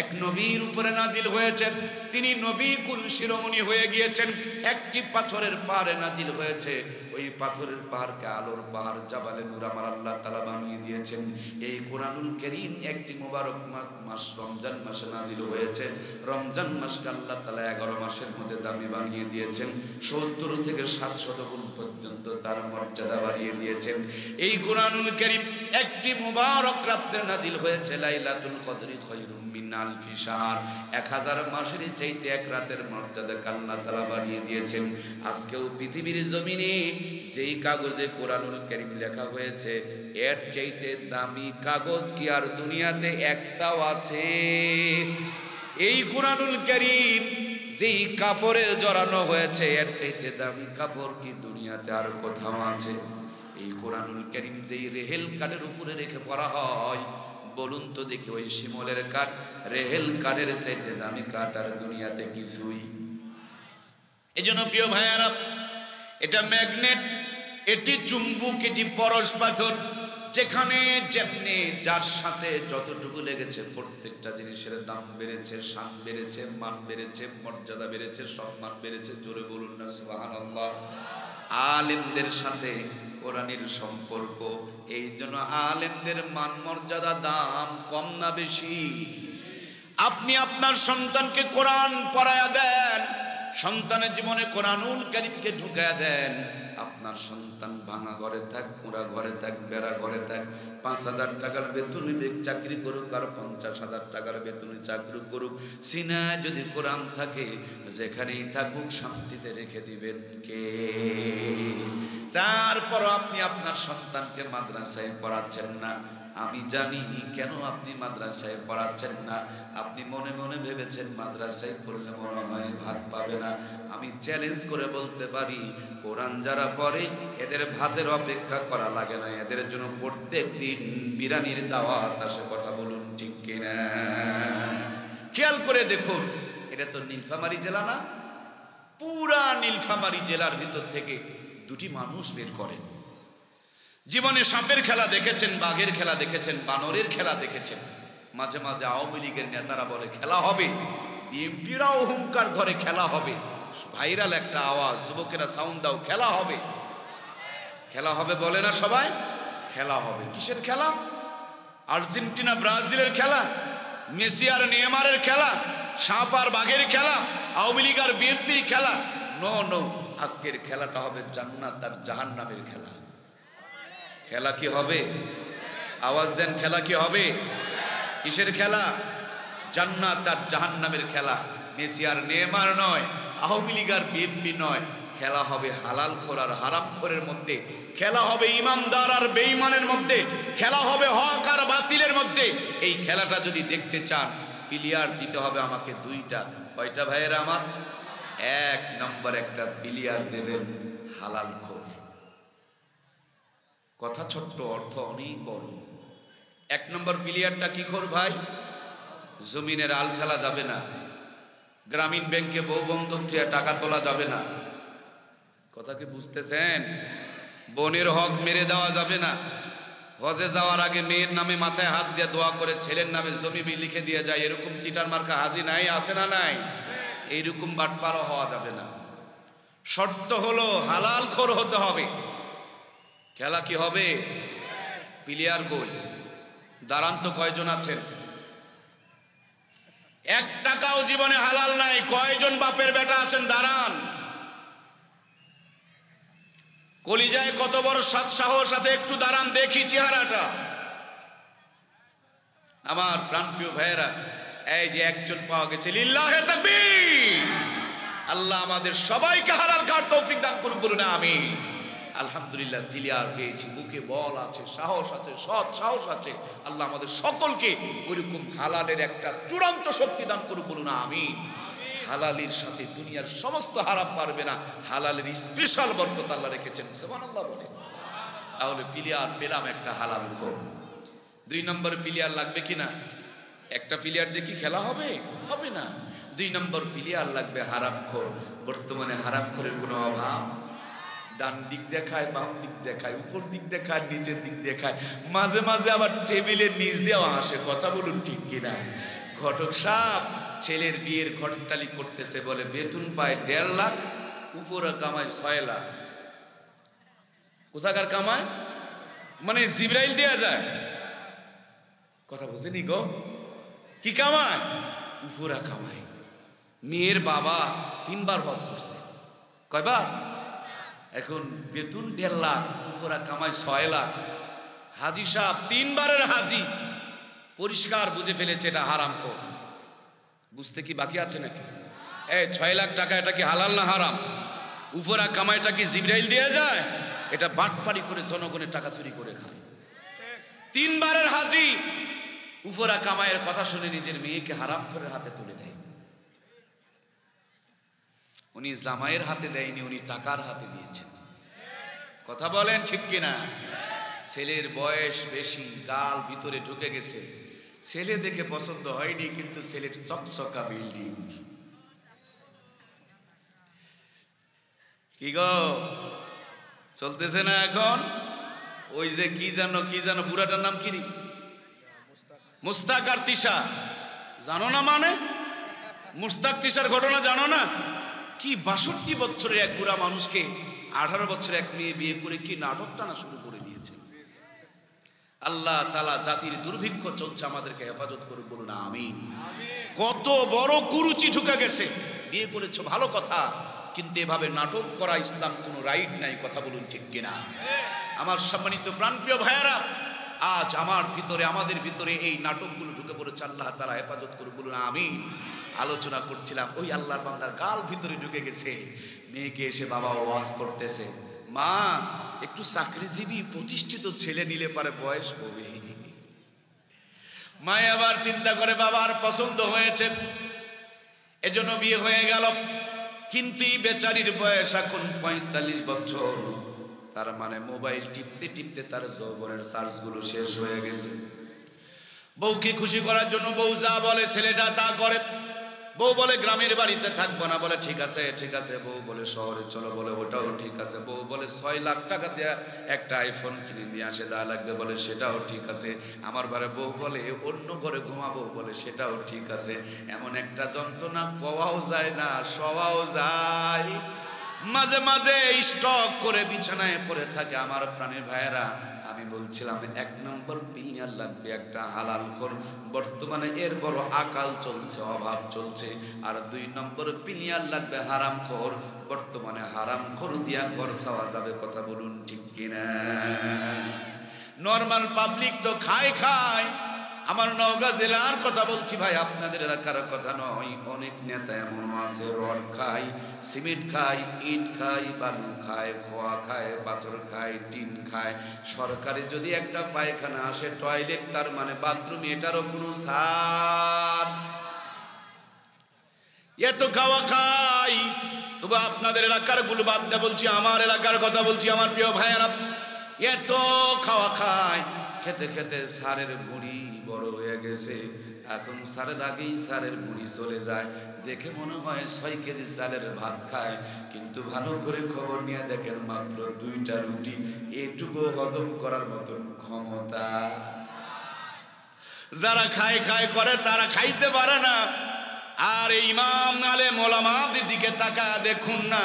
এক নবীর উপরে নাজিল হয়েছেন, তিনি নবী কুল শিরোমণি হয়ে গিয়েছেন। একটি পাথরের পাহাড়ে নাজিল হয়েছে, ওই পাথরের পাহাড়কে আলোর পাহাড় জাবালে নূর আমার আল্লাহ তাআলা বানিয়ে দিয়েছেন। এই কোরআনুল কারীম একটি মোবারক মাস রমজান মাসে নাজিল হয়েছে। রমজান মাসকে আল্লাহ তাআলা 11 মাসের মধ্যে দামি বানিয়ে দিয়েছেন। 70 থেকে 700 গুণ পর্যন্ত তার মর্যাদা বাড়িয়ে দিয়েছেন। এই কোরআনুল কারীম একটি মোবারক রাতে নাজিল হয়েছে। লাইলাতুল কদরি খায়রুম মিন আলফি শাহর, 1000 মাসের চাইতে এক রাতের মর্যাদা আল্লাহ তাআলা বাড়িয়ে দিয়েছেন। আজকেও পৃথিবীর জমিনে যেই কাগজে কোরআনুল কারীম লেখা হয়েছে, এর চাইতে দামি কাগজ কি আর দুনিয়াতে একটাও আছে? এই কোরআনুল কারীম যেই কাপড়ে জড়ানো হয়েছে, এর চাইতে দামি কাপড় কি দুনিয়াতে আর কোথাও আছে? এই কোরআনুল কারীম যেই রেহেল কাঠের উপরে রেখে পড়া হয়, বলুন তো দেখি ওই শিমলের কাঠ, রেহেল কাঠের চাইতে দামি কাঠ আর দুনিয়াতে কিছুই। এজন্য প্রিয় ভাইয়ারা, এটা ম্যাগনেট, এটি চুম্বক, এটি পরশ পাথর। যেখানে যেমনি যার সাথে যতটুকু লেগেছে, প্রত্যেকটা জিনিসের দাম বেড়েছে, শান বেড়েছে, মান বেড়েছে, মর্যাদা বেড়েছে, সম্মান বেড়েছে। জোরে বলুন না সুবহানাল্লাহ। আলেমদের সাথে কোরআনের সম্পর্ক, এই জন্য আলেমদের মান মর্যাদা দাম কম না বেশি? আপনি আপনার সন্তানকে কোরআন পড়ায়া দেন, সন্তানের জীবনে কোরআনুল কারীমকে ঢুকায়া দেন। আপনার সন্তান ভাঙা ঘরে থাক, পুরা ঘরে থাক, বেড়া ঘরে থাক, 5000 টাকার বেতনে চাকরি করুক আর 50,000 টাকার বেতনে চাকরি করুক, সিনায় যদি কোরআন থাকে, যেখানেই থাকুক শান্তিতে রেখে দিবেন কে? তারপর আপনি আপনার সন্তানকে মাদ্রাসায় পড়াচ্ছেন না। আমি জানি কেন আপনি মাদ্রাসায় পড়াচ্ছেন না। আপনি মনে মনে ভেবেছেন মাদ্রাসায় পড়লে মনে হয় ভাত পাবে না। আমি চ্যালেঞ্জ করে বলতে পারি, কোরআন যারা পড়ে এদের ভাতের অপেক্ষা করা লাগে না, এদের জন্য প্রত্যেক দিন বিরিয়ানির দাওয়াত আসে। কথা বলুন ঠিক কিনা? খেয়াল করে দেখুন, এটা তো নীলফামারী জেলা না? পুরা নীলফামারী জেলার ভিতর থেকে 2টি মানুষ বের করেন। জীবনে সাপের খেলা দেখেছেন, বাঘের খেলা দেখেছেন, বানরের খেলা দেখেছেন। মাঝে মাঝে আওয়ামী লীগের নেতারা বলে খেলা হবে, বিএনপিরাও হুঙ্কার ধরে খেলা হবে। ভাইরাল একটা আওয়াজ, যুবকেরা সাউন্ড দাও, খেলা হবে। খেলা হবে বলে না সবাই? খেলা হবে। কিসের খেলা? আর্জেন্টিনা ব্রাজিলের খেলা, মেসি আর নেইমারের খেলা, সাপ আর বাঘের খেলা, আওয়ামী লীগ আর বিএনপির খেলা? নো নো, আজকের খেলাটা হবে জান্নাত আর জাহান্নামের খেলা। খেলা কি হবে? আওয়াজ দেন, খেলা কি হবে? কিসের খেলা? জান্নাত আর জাহান্নামের খেলা। মেসি আর নেইমার নয়, আওয়ামী লীগ আর বিএনপি নয়। খেলা হবে হালাল খোর আর হারাম খোরের মধ্যে, খেলা হবে ইমানদার আর বেঈমানের মধ্যে, খেলা হবে হক আর বাতিলের মধ্যে। এই খেলাটা যদি দেখতে চান, প্লেয়ার দিতে হবে আমাকে 2টা। কয়টা ভাইয়েরা আমার? 1 নম্বর একটা প্লেয়ার দেবেন হালাল খোর। কথা ছোট্ট, অর্থ অনেক বড়। 1 নম্বর প্লেয়ারটা কি খোর ভাই? জমিনের আল ঠেলা যাবে না, গ্রামীণ ব্যাংকে বউ বন্ধক থেকে টাকা তোলা যাবে না। কথা কি বুঝতেছেন? বোনের হক মেরে দেওয়া যাবে না। হজে যাওয়ার আগে মেয়ের নামে মাথায় হাত দিয়ে দোয়া করে ছেলের নামে জমি লিখে দিয়ে যায়, এরকম চিটার মার্কা হাজি নাই? আছে না নাই? এইরকম বাটপারও হওয়া যাবে না। শর্ত হলো হালাল খোর হতে হবে। খেলা কি হবে? প্লেয়ার কই? দাঁড়ান তো, কয়জন আছেন? 1 টাকাও জীবনে হালাল নাই। কয়জন বাপের বেটা আছেন? দাঁড়ান। কলিজায় কত বড় সাত সাহস আছে, একটু দাঁড়ান দেখি চেহারাটা। আমার প্রাণপ্রিয় ভাইয়েরা, এই যে একজন পাওয়া গেছে, লিল্লাহে তাকবীর। আল্লাহ আমাদের সবাইকে হালাল খাওয়ার তৌফিক দান করুক, বলুন আমিন। আলহামদুলিল্লাহ, প্লেয়ার পেয়েছি, বুকে বল আছে, সাহস আছে, সৎ সাহস আছে। আল্লাহ আমাদের সকলকে ওইরকম হালালের একটা চূড়ান্ত শক্তি দান করুক, বলুন আমিন। হালালের সাথে দুনিয়ার সমস্ত হারাম পারবে না, হালালের স্পেশাল বরকত আল্লাহ রেখেছেন। সুবহানাল্লাহ বলে। তাহলে প্লেয়ার পেলাম একটা হালাল খোর। 2 নম্বর প্লেয়ার লাগবে কিনা? একটা প্লেয়ার দিয়ে কি খেলা হবে? হবে না। 2 নম্বর প্লেয়ার লাগবে হারামখোর। বর্তমানে হারামখোরের কোনো অভাব। ডান দিক দেখায়, বাম দিক দেখায়, উপর দিক দেখায়, নিচের দিক দেখায়, মাঝে মাঝে আবার টেবিলের নিচ দিয়েও আসে। কথা বলুন ঠিক কিনা? ঘটক সাহেব ছেলের বিয়ের ঘটটালি করতেছে, বলে বেতন পায় 1.5 লাখ, উপরে কামায় 6 লাখ। কোথাকার কামায়? মানে জিবরাইল দেয়া যায়। কথা বুঝেনি গো? কি কামায়? উপরা কামায়। মেয়ের বাবা 3 বার হজ করছে। কয়বার? এখন বেতন 1.5 লাখ, উপরা কামায় 6 লাখ। হাজি সাহেব 3 বারের হাজি, পরিষ্কার বুঝে ফেলেছে এটা হারামখোর। বুঝতে কি বাকি আছে নাকি? 6 লাখ টাকা এটা কি হালাল না হারাম? উপরা কামাইটা কি জিবরাইল দেয়া যায়? এটা বাটপাড়ি করে জনগণের টাকা চুরি করে খায়। 3 বারের হাজি উপরা কামাইয়ের কথা শুনে নিজের মেয়েকে হারাম করে হাতে তুলে দেয়। উনি জামাইয়ের হাতে দেয়নি, উনি টাকার হাতে দিয়েছেন। কথা বলেন ঠিক কিনা? ছেলের বয়স বেশি, গাল ভিতরে ঢুকে গেছে। ছেলে দেখে পছন্দ হয়নি, কিন্তু ছেলের চকচকা বিল্ডিং। কি গো চলতেছে না এখন? ওই যে কি জানো বুড়াটার নাম কি? মুস্তাক আর তিশা। জানো না? মানে মুস্তাক তিশার ঘটনা জানো না? কি 62 বছরের এক বুড়া মানুষকে 18 বছরের এক মেয়ে বিয়ে করে কি নাটক টানা শুরু করে দিয়েছে। আল্লাহ তাআলা জাতির দুর্ভিক্ষ চলছে, আমাদেরকে হেফাজত করুক, বলুন আমিন। কত বড় কুরুচি ঢুকে গেছে। বিয়ে করেছো ভালো কথা, কিন্তু এভাবে নাটক করা ইসলাম কোনো রাইট নাই। কথা বলুন ঠিক কিনা? আমার সম্মানিত প্রাণপ্রিয় ভাইয়ারা, আজ আমাদের ভিতরে এই নাটকগুলো ঢুকে পড়েছে। আল্লাহ তাআলা হেফাজত করুক, বলুন আমিন। আলোচনা করছিলাম, ওই আল্লাহর বান্দার গাল ভিতরে ঢুকে গেছে। মেয়েকে এসে বাবা ওয়াজ করতেছে, মা একটু চাকরিজীবী প্রতিষ্ঠিত ছেলে নিলে পারে বয়স হবে। মা আবার চিন্তা করে বাবার পছন্দ হয়েছে, এজন্য বিয়ে হয়ে গেল। কিন্তু এই বেচারির বয়স এখন 45 বছর। তার মানে মোবাইল টিপতে টিপতে তার যৌবনের চার্জ গুলো শেষ হয়ে গেছে। বউকে খুশি করার জন্য বউ যা বলে ছেলেটা তা করে। বউ বলে গ্রামের বাড়িতে থাকবো না, বলে ঠিক আছে ঠিক আছে। বউ বলে শহরে চলো, বলে ওটাও ঠিক আছে। বউ বলে 6 লাখ টাকা দিয়ে একটা আইফোন কিনে নিয়ে আসে দা লাগবে, বলে সেটাও ঠিক আছে। আমার ঘরে বউ বলে অন্য ঘরে ঘুমাবো, বলে সেটাও ঠিক আছে। এমন একটা যন্ত্রণা, পাওয়াও যায় না শোয়াও যায়। মাঝে মাঝে স্টক করে বিছানায় পড়ে থাকে। আমার প্রাণের ভাইয়েরা, আমি বলছিলাম 1 নম্বর প্লেয়ার লাগবে একটা হালাল খোর। বর্তমানে এর বড় আকাল চলছে, অভাব চলছে। আর 2 নম্বর প্লেয়ার লাগবে হারাম খোর। বর্তমানে হারাম খোর দিয়া ঘর চাওয়া যাবে। কথা বলুন ঠিক কিনা? নরমাল পাবলিক তো খায়। আমার নওগাঁ জেলার কথা বলছি ভাই, আপনাদের এলাকার কথা নয়। অনেক নেতা এমনও আছে, রড খায়, সিমেন্ট খায়, ইট খায়, বালু খায়, খোয়া খায়, পাথর খায়, টিন খায়। সরকারি যদি একটা পায়খানা আসে, টয়লেট, তার মানে বাথরুম, এটারও কোনো ছাড়। এত খাওয়া খাই। তবু আপনাদের এলাকার গুলো বাদ দিয়ে বলছি, আমার এলাকার কথা বলছি। আমার প্রিয় ভাইয়েরা, এত খাওয়া খায়, খেতে খেতে সারের ভুঁড়ি বড় হয়ে গেছে। এখন সারের আগেই সারের ভুঁড়ি চলে যায়। দেখে মনে হয় 6 কেজি চালের ভাত খায়, কিন্তু ভালো করে খবর নিয়ে দেখেন মাত্র 2টা রুটি। এটুকু হজম করার মতন ক্ষমতা যারা খায় করে, তারা খাইতে পারে না। আর ইমাম আলেম ওলামাদের দিকে তাকা দেখুন না।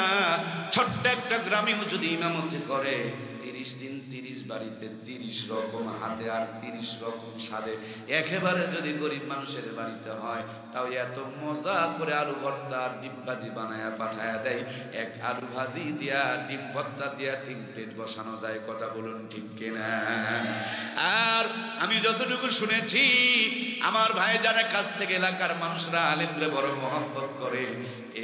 ছোট্ট একটা গ্রামেও যদি ইমামতি করে, 30 দিন 30 বাড়িতে 30 রকম হাতে আর 30 রকম স্বাদে, একেবারে যদি গরিব মানুষের বাড়িতে হয়, তাও এত মজা করে আলু ভর্তা ডিম ভাজি বানায়া পাঠায়া দেয়। এক আলু ভাজি দিয়া ডিম ভর্তা দিয়া 3 প্লেট বসানো যায়। কথা বলুন ঠিক কিনা? আর আমি যতটুকু শুনেছি, আমার ভাইজানের কাছ থেকে এলাকার মানুষরা আলেমরে বড় মহব্বত করে।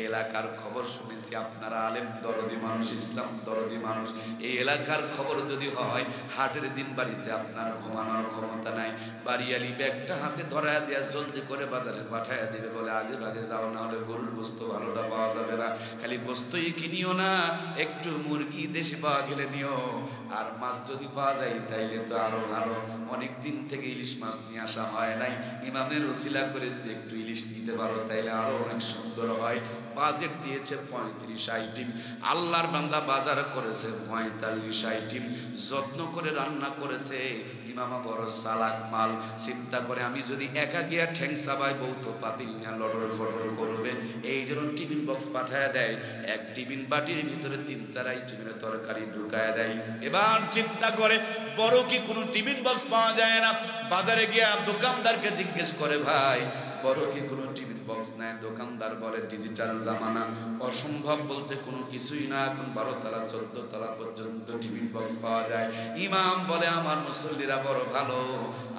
এলাকার খবর শুনেছি, আপনারা আলেম দরদি মানুষ, ইসলাম দরদি মানুষ। এই এলাকার খবর খবর যদি হয়, হাটের দিন বাড়িতে আপনার ঘুমানোর ক্ষমতা নাই, বাড়িয়ালি ব্যাগটা হাতে ধরায় দেয়া জলদি করে বাজারে পাঠায় দিবে, বলে আগে ভাগে যাও, না হলে গরুর গোস্ত ভালোটা পাওয়া যাবে না। খালি গোস্তই কিনিও না, একটু মুরগি দেশে পাওয়া গেলে নিও, আর মাছ যদি পাওয়া যায় তাইলে তো আরো ভালো। অনেক দিন থেকে ইলিশ মাছ নিয়ে আসা হয় নাই, ইমামের ওসিলা করে যদি একটু ইলিশ নিতে পারো তাইলে আরো অনেক সুন্দর হয়। বাজেট দিয়েছে 35 আইটেম, আল্লাহর বান্দা বাজার করেছে 45 আইটেম, যত্ন করে রান্না করেছে। ইমামা বড় চালাক মাল, চিন্তা করে আমি যদি একা গিয়া ঠ্যাং চাবাই, বউ তো পাতিল না লটর ফটর করবে, এই জন্য টিফিন বক্স পাঠায় দেয়, এক টিফিন বাটির ভিতরে 3-4 আইটেমের তরকারি ঢুকায় দেয়। এবার চিন্তা করে বড় কি কোনো টিফিন বক্স পাওয়া যায় না, বাজারে গিয়া দোকানদারকে জিজ্ঞেস করে, ভাই বড় কি কোনো টিফিন বক্স নাই? দোকানদার বলে ডিজিটাল জামানা, অসম্ভব বলতে কোনো কিছুই না, এখন 12 তলা 14 তলা পর্যন্ত টিফিন বক্স পাওয়া যায়। ইমাম বলে আমার মুসল্লিরা বড় ভালো,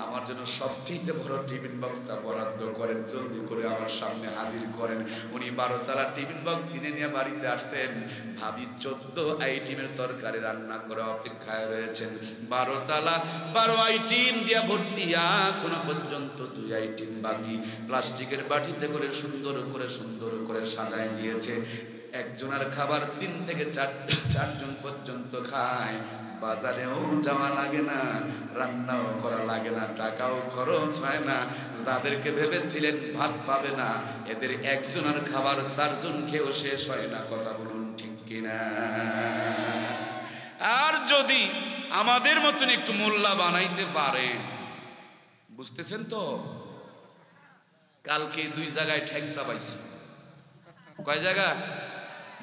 আমার জন্য সবচেয়ে বড় টিফিন বক্সটা বরাদ্দ করেন, জলদি করে আমার সামনে হাজির করেন। উনি 12 তলা টিফিন বক্স কিনে নিয়ে বাড়িতে আসছেন, ভাবি 14 আইটেমের তরকারি রান্না করে অপেক্ষায় রয়েছেন। 12 তলা 12 আইটেম দিয়া ভর্তি, এখনো পর্যন্ত 2 আইটেম বাকি। প্লাস্টিকের বাটিতে করে সুন্দর করে সাজায় দিয়েছে। একজনের খাবার 3 থেকে 4 জন পর্যন্ত খায়। বাজারেও যাওয়া লাগে না, রান্নাও করা লাগে না, টাকাও খরচ হয় না। যাদেরকে ভেবেছিলেন ভাত পাবে না, এদের একজনের খাবার 4 জন খেয়েও শেষ হয় না। কথা বলুন ঠিক কিনা? আর যদি আমাদের মতন একটু মোল্লা বানাইতে পারে, বুঝতেছেন তো? কালকে 2 জায়গায় ঠ্যাং চাবাইছে। কয় জায়গা?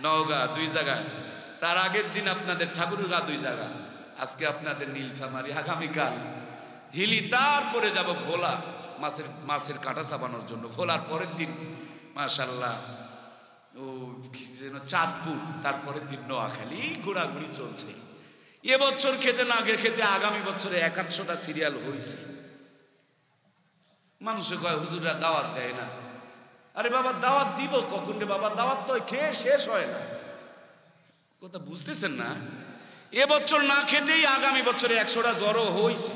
নওগাঁ 2 জায়গায়, তার আগের দিন আপনাদের ঠাকুরগাঁ 2 জায়গা, আজকে আপনাদের নীলফামারী, আগামীকাল হিলি, তারপরে যাব ভোলা মাছের কাঁটা চাপানোর জন্য। ভোলার পরের দিন মাশাআল্লাহ ও যেন চাঁদপুর, তারপরের দিন নোয়াখালী, ঘোরাঘুরি চলছে। এবছর খেতে না খেতে আগামী বছরে 100টা সিরিয়াল হয়েছে। মানুষে কয় হুজুররা দাওয়াত দেয় না। আরে বাবা দাওয়াত দিব কখন রে বাবা? দাওয়াত তো খেয়ে শেষ হয় না। কথা বুঝতেছেন না? এবছর না খেতেই আগামী বছরে 100টা জড়ো হয়েছে।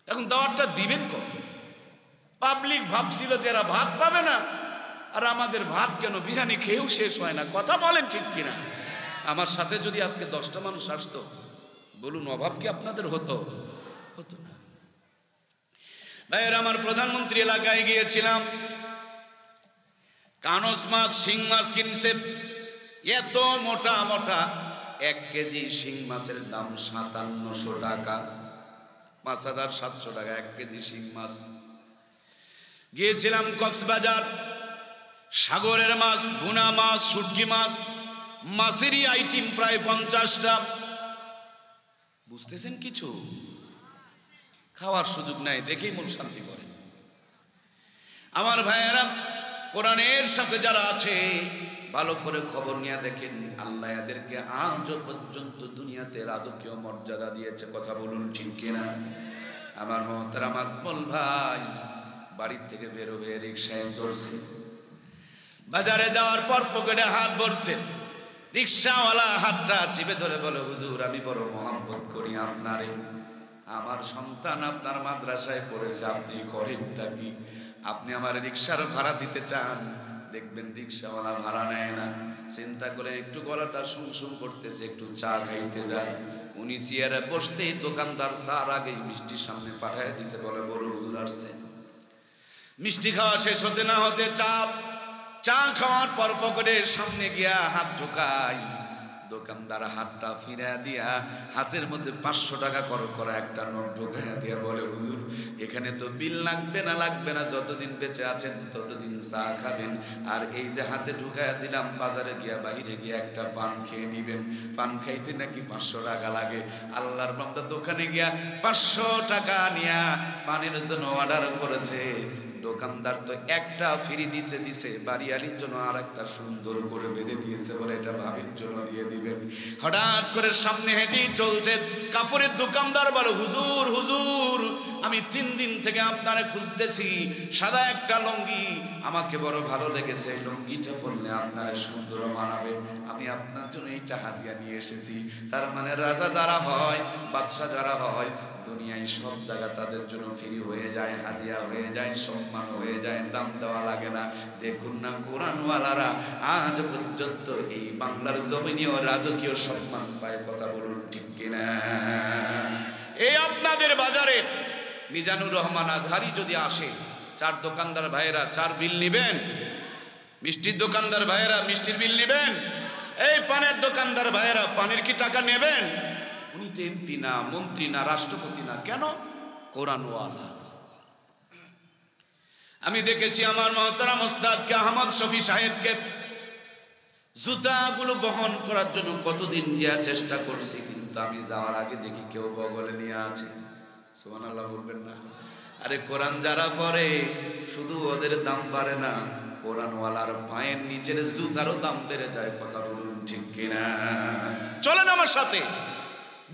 এখন দাওয়াতটা দিবেন কখন? পাবলিক ভাবছিল যে এরা ভাত পাবে না, আর আমাদের ভাত কেন বিরিয়ানি খেয়েও শেষ হয় না। কথা বলেন ঠিক কিনা? আমার সাথে যদি আজকে 10টা মানুষ আসতো, বলুন অভাব কি আপনাদের হতো? হতো না। ভাইয়ের আমার, প্রধানমন্ত্রী এলাকায় গিয়েছিলাম, কানস মাছ শিং মাছ কিনছে, এত মোটা মোটা, 1 কেজি শিং মাছের দাম 5700 টাকা, 5700 টাকা 1 কেজি শিং মাছ। গিয়েছিলাম কক্সবাজার, সাগরের মাছ, ভুনা মাছ, শুটকি মাছ, মাছেরই আইটেম প্রায় 50টা। বুঝতেছেন কিছু? খাওয়ার সুযোগ নাই, দেখেই মন শান্তি করে। আমার ভাইয়েরা, কোরআনের সাথে যারা আছে ভালো করে খবর নিয়ে দেখেন, আল্লাহ এদেরকে আজও পর্যন্ত দুনিয়াতে রাজকীয় মর্যাদা দিয়েছে। কথা বলুন ঠিক কিনা? আমার মোহতারাম আজমল ভাই বাড়ির থেকে বের হয়ে রিক্সায় চলছে, বাজারে যাওয়ার পর পকেটে হাত ভরছে, রিক্সাওয়ালা হাতটা চিপে ধরে বলে, হুজুর আমি বড় মহব্বত করি আপনারে, আমার সন্তান আপনার মাদ্রাসায় পড়েছে, আপনি করেনটা কি? আপনি আমার রিক্সার ভাড়া দিতে চান? দেখবেন রিক্সাওয়ালা ভাড়া নেয় না। চিন্তা করে একটু গলাটা সুমসুম করতেছে, একটু চা খাইতে যায়। উনি চেয়ারে বসতেই দোকানদার চার আগেই মিষ্টি সামনে পাঠায় দিছে, বলে বড় হুজুর আসছে। মিষ্টি খাওয়া শেষ হতে না হতে চা খাওয়ার পর পকেটের সামনে গিয়া হাত ঢুকাই, দোকানদার হাতটা ফিরা দিয়া হাতের মধ্যে 500 টাকা করা একটা নোট ঢুকাইয়া দিয়া বলে, হুজুর এখানে তো বিল লাগবে না, যতদিন বেঁচে আছেন ততদিন চা খাবেন, আর এই যে হাতে ঢুকাইয়া দিলাম, বাজারে গিয়া বাইরে গিয়া একটা পান খেয়ে নিবেন, পান খাইতে নাকি 500 টাকা লাগে। আল্লাহর বান্দা দোকানে গিয়া 500 টাকা নিয়া পানের জন্য অর্ডার করেছে। দোকানদার তো একটা ফ্রি দিছে, বাড়িয়ালির জন্য আর একটা সুন্দর করে বেঁধে দিয়েছে, বলে এটা ভাবির জন্য দিয়ে দিবেন। হঠাৎ করে সামনে হেঁটেই চলছে কাপড়ের দোকানদার, বলে হুজুর আমি 3 দিন থেকে আপনারে খুঁজতেছি, সাদা একটা লুঙ্গি আমাকে বড় ভালো লেগেছে, এই লুঙ্গিটা পরলে আপনারে সুন্দর মানাবে, আমি আপনার জন্য এইটা হাদিয়া নিয়ে এসেছি। তার মানে রাজা যারা হয়, বাদশা যারা হয়, দুনিয়ায় সব জায়গা তাদের জন্য ফ্রি হয়ে যায়, হাদিয়া হয়ে যায়, সম্মান হয়ে যায়, দাম দেওয়া লাগে না। দেখুন না কোরআনওয়ালারা আজ পর্যন্ত এই বাংলার জমিনেও রাজকীয় সম্মান পায়, কথা বলুন ঠিক কিনা? এই আপনাদের বাজারে মিজানুর রহমান আজহারি যদি আসে, 4 দোকানদার ভাইয়েরা 4 বিল নিবেন? মিষ্টির দোকানদার ভাইয়েরা মিষ্টির বিল নিবেন? এই পানের দোকানদার ভাইয়েরা পানের কি টাকা নেবেন? উনি তো এমপি না, মন্ত্রী না, রাষ্ট্রপতি না, কেন? কোরআনওয়ালা। আমি দেখেছি আমার মহতারাম ওস্তাদকে আহমদ শফি সাহেবকে জুতাগুলো বহন করার জন্য কতদিন যে চেষ্টা করছি, কিন্তু আমি যাওয়ার আগে দেখি কেউ বগলে নিয়ে আছে। সুবহানাল্লাহ বলবেন না? আরে কোরআন যারা পড়ে শুধু ওদের দাম বাড়ে না, কোরআনওয়ালার পায়ের নিচের জুতারও দাম বেড়ে যায়, কথা বলুন ঠিক কিনা? চলেন আমার সাথে,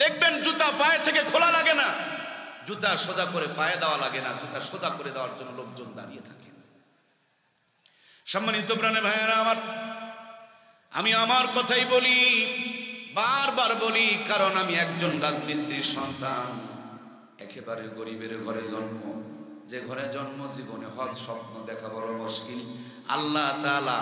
দেখবেন জুতা পায়ে থেকে খোলা লাগে না, জুতা সোজা করে পায়ে দেওয়া লাগে না, জুতা সোজা করে দেওয়ার জন্য লোকজন দাঁড়িয়ে থাকে। সম্মানিত প্রাণের ভাইয়েরা আমার, আমি আমার কথাই বলি, বারবার বলি, কারণ আমি একজন রাজমিস্ত্রির সন্তান, একেবারে গরিবের ঘরে জন্ম। যে ঘরে জন্ম জীবনে হজ স্বপ্ন দেখা বড় মুশকিল। আল্লাহ তাআলা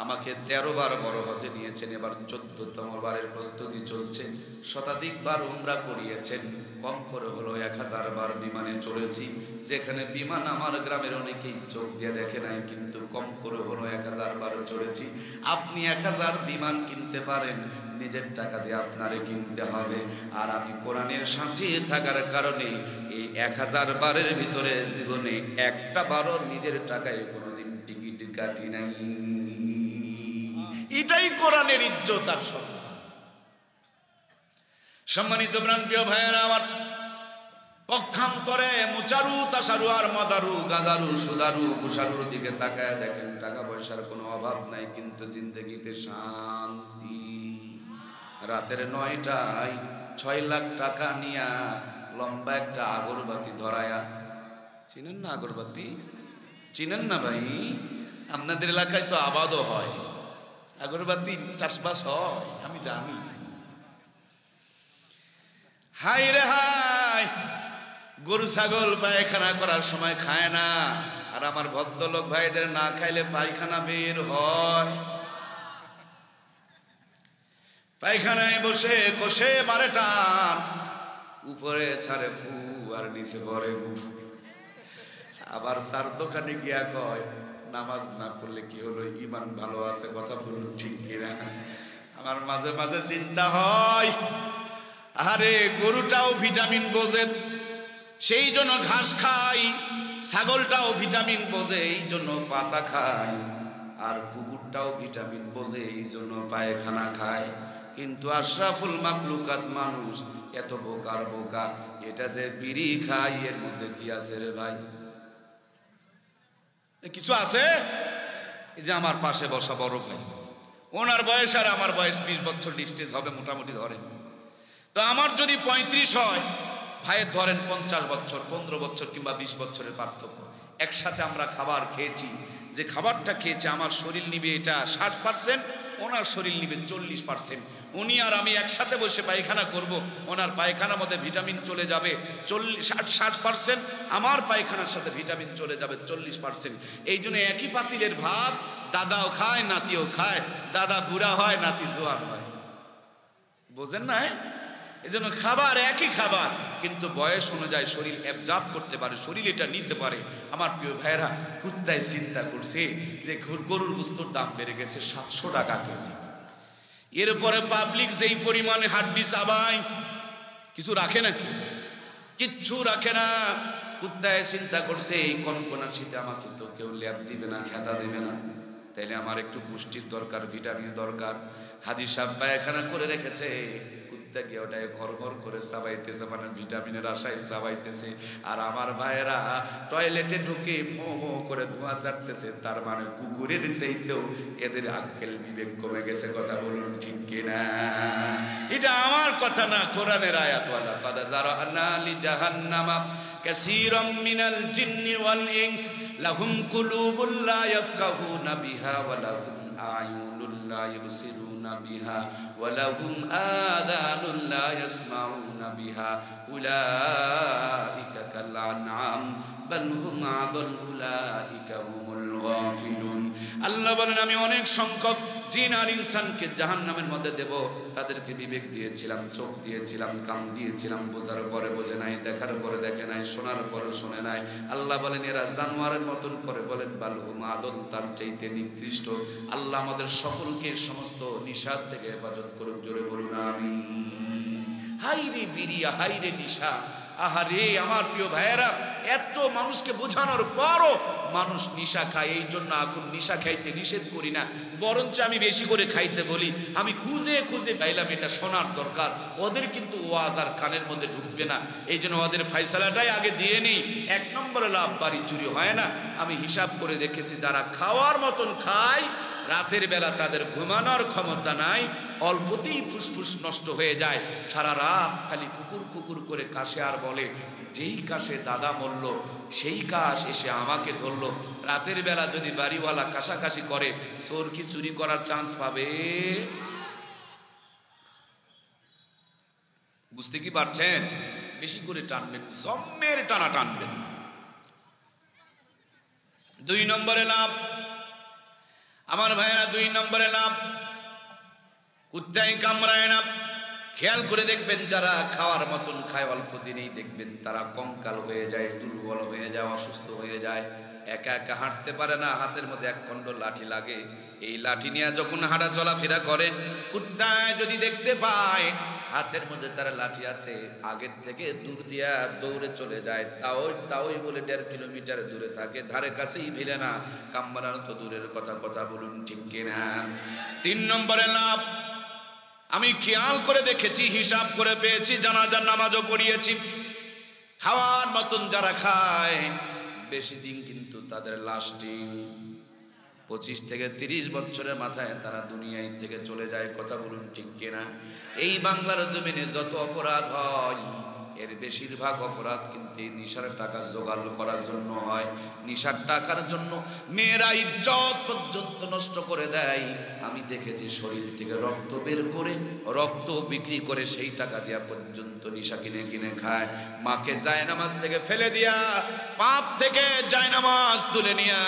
আমাকে 13 বার বড় হজে নিয়েছেন, এবার 14তম বারের প্রস্তুতি চলছে। শতাধিক বার উমরা করিয়েছেন, কম করে হলো 1000 বার বিমানে চড়েছি, যেখানে বিমান আমার গ্রামের অনেকেই চোখ দিয়ে দেখে নাই, কিন্তু কম করে হলো 1000 বার চড়েছি। আপনি 1000 বিমান কিনতে পারেন, নিজের টাকা দিয়ে আপনারে কিনতে হবে। আর আমি কোরআনের সাথে থাকার কারণে এই 1000 বারের ভিতরে জীবনে একটা বারও নিজের টাকায় কোনোদিন টিকিট কাটি নাই। এটাই কোরআনের ইজ্জত আর সম্মান। সম্মানিত প্রাণপ্রিয় ভাইয়েরা আমার, পক্ষান্তরে মুচারু তাসারু আর মাদারু গাজারু সুদারু ঘুষারুর দিকে তাকায় দেখেন, টাকা পয়সার কোনো অভাব নাই, কিন্তু জিন্দগিতে শান্তি। রাতের 9টায় 6 লাখ টাকা নিয়া লম্বা একটা আগরবাতি ধরায়া, চিনেন না আগরবাতি? চিনেন না ভাই? আপনাদের এলাকায় তো আবাদও হয়, আগরবাতি চাষবাস হয়, আমি জানি। হাই রে হাই, গরু ছাগল পায়খানা করার সময় খায় না, আর আমার ভদ্রলোক ভাইদের না খাইলে পায়খানা বের হয়। পায়খানায় বসে কষে মারে টান, উপরে ছাড়ে ফু আর নিচে ভরে মুখ। আবার 4 দোকানে গিয়া কয়, নামাজ না পড়লে কি হলো, ইমান ভালো আছে, কথা বলুন ঠিক কিনা? আমার মাঝে মাঝে চিন্তা হয়, আরে গরুটাও ভিটামিন বোঝে, সেই জন্য ঘাস খাই, ছাগলটাও ভিটামিন বোঝে, এই জন্য পাতা খায়, আর কুকুরটাও ভিটামিন বোঝে, এই জন্য পায়খানা খায়। কিন্তু আশরাফুল মাখলুকাত মানুষ এত বোকার বোকা, এটা যে বিড়ি খায়, এর মধ্যে কি আছে রে ভাই? কিছু আছে? এই যে আমার পাশে বসা বড় ভাই, ওনার বয়স আর আমার বয়স 20 বছর ডিস্টেন্স হবে মোটামুটি ধরেন। তো আমার যদি 35 হয়, ভাইয়ের ধরেন 50 বছর, 15 বছর কিংবা 20 বছরের পার্থক্য। একসাথে আমরা খাবার খেয়েছি, যে খাবারটা খেয়েছে আমার শরীর নিবে এটা 60%, ওনার শরীর নিবে 40%। উনি আর আমি একসাথে বসে পায়খানা করব, ওনার পায়খানার মধ্যে ভিটামিন চলে যাবে 60%, আমার পায়খানার সাথে ভিটামিন চলে যাবে 40%। এই জন্য একই পাতিলের ভাত দাদাও খায়, নাতিও খায়, দাদা বুড়া হয়, নাতি জোয়ান হয়, বোঝেন না? এই জন্য খাবার একই খাবার, কিন্তু বয়স অনুযায়ী শরীর অ্যাবজর্ব করতে পারে, শরীর এটা নিতে পারে। আমার প্রিয় ভাইয়েরা, কুত্তায় চিন্তা করছে যে গরুর গোশতের দাম বেড়ে গেছে 700 টাকা কেজি। এরপরে পাবলিক যেই পরিমাণে হাড্ডি চাবায়, কিছু রাখে নাকি? কিচ্ছু রাখে না। কুত্তায় চিন্তা করছে এই কনকনা শীতে আমাকে তো কেউ ল্যাব দিবে না, খেতা দেবে না, তাইলে আমার একটু পুষ্টির দরকার, ভিটামিন দরকার। হাজী সাহেব পায়খানা করে রেখেছে, কুত্তা গিয়ে ওটাই ঘর ঘর করে চাবাইতেছে, মানে ভিটামিনের আশায় চাবাইতেছে। আর আমার ভাইয়েরা টয়লেটে ঢুকে ফো ফো করে ধোঁয়া ছাড়তেছে, তার মানে কুকুরের চাইতেও এদের আক্কেল বিবেক কমে গেছে, কথা বলুন ঠিক কিনা? এটা আমার কথা না, কোরআনের আয়াত। ওয়ালা কাদ জারানা লি জাহান্নামা কাসীরাম মিনাল জিন্নি ওয়াল ইনস লাহুম কুলুবুন লা ইয়াফকাহুনা বিহা ওয়া লাহুম আ'য়ুনুন লা ইউবসিরুনা বিহা ওয়া লাহুম আযানুন লা ইয়াসমাউনা বিহা উলাইকা কাল আনআম বাল হুম আদাল উলাইকা হুমুল গাফিলুন। আল্লাহ বলেন আমি অনেক সংখ্যক জিন আর ইনসানকে জাহান্নামের মধ্যে দেব। তাদেরকে বিবেক দিয়েছিলাম, চোখ দিয়েছিলাম, কান দিয়েছিলাম, বোঝার পরে বোঝে নাই, দেখার পরে দেখে নাই, শোনার পরে শোনে নাই। আল্লাহ বলেন এরা জানোয়ারের মতন, পরে বলেন বালহুম আদল, তার চাইতে নিকৃষ্ট। আল্লাহ আমাদের সকলকে সমস্ত নিশার থেকে হেফাজত করুক, জোরে বলুন আমিন। হাইরে বিড়িয়া, হাইরে নিশা, আহারে আমার প্রিয় ভাইয়েরা, এত মানুষকে বোঝানোর পরও মানুষ নিশা খায়। এই জন্য এখন নিশা খাইতে নিষেধ করি না, বরঞ্চ আমি বেশি করে খাইতে বলি। আমি খুঁজে খুঁজে পাইলাম এটা শোনার দরকার। ওদের কিন্তু ওয়াজ আর কানের মধ্যে ঢুকবে না, এই জন্য ওদের ফাইসালাটাই আগে দিয়ে নেই। 1 নম্বরে লাভ, বাড়ি চুরি হয় না। আমি হিসাব করে দেখেছি যারা খাওয়ার মতন খায়, রাতের বেলা তাদের ঘুমানোর ক্ষমতা নাই, অল্পতেই ফুসফুস নষ্ট হয়ে যায়। সারা রাত খালি কুকুর কুকুর করে কাশে আর বলে। যেই কাশে দাদা মরল, সেই কাশ এসে আমাকে ধরলো। রাতের বেলা যদি বাড়িওয়ালা কাশাকাশি করে, চোর কি চুরি করার চান্স পাবে? বুঝতে কি পারছেন? বেশি করে টানবেন, জম্মের টানা টানবেন। 2 নম্বরে লাভ আমার ভাইয়েরা, 2 নম্বরে লাভ, কুত্তায় কামড়ায় না। খেয়াল করে দেখবেন যারা খাওয়ার মতন খায়, অল্প দিনেই দেখবেন তারা কঙ্কাল হয়ে যায়, দুর্বল হয়ে যায়, অসুস্থ হয়ে যায়, একা একা হাঁটতে পারে না। হাতের মধ্যে 1 খণ্ড লাঠি লাগে। এই লাঠি নিয়ে যখন হাঁটা চলাফেরা করে, কুত্তায় যদি দেখতে পায় হাতের মধ্যে তার লাঠি আছে, আগের থেকে দূর দিয়া দৌড়ে চলে যায়। তাওই বলে 1.5 কিলোমিটার দূরে থাকে, ধারে কাছেই ভিলে না। কামড়ানো তো দূরের কথা, কথা বলুন ঠিক কিনা? 3 নম্বরে লাভ, আমি খেয়াল করে দেখেছি, হিসাব করে পেয়েছি, জানাজার নামাজও পড়িয়েছি। খাওয়ার মতন যারা খায়, বেশি দিন কিন্তু তাদের লাস্টিং 25 থেকে 30 বছরের মাথায় তারা দুনিয়ায় থেকে চলে যায়, কথা বলুন ঠিক কিনা? এই বাংলার জমিনে যত অপরাধ হয়, এর বেশিরভাগ অপরাধ কিন্তু এই নিশার টাকা জোগাড় করার জন্য হয়। নিশার টাকার জন্য মেয়েরা ইজ্জত পর্যন্ত নষ্ট করে দেয়। আমি দেখেছি শরীর থেকে রক্ত বের করে, রক্ত বিক্রি করে সেই টাকা দিয়া পর্যন্ত নিশা কিনে কিনে খায়। মাকে জায়নামাজ থেকে ফেলে দিয়া, পাপ থেকে জায়নামাজ তুলে নিয়া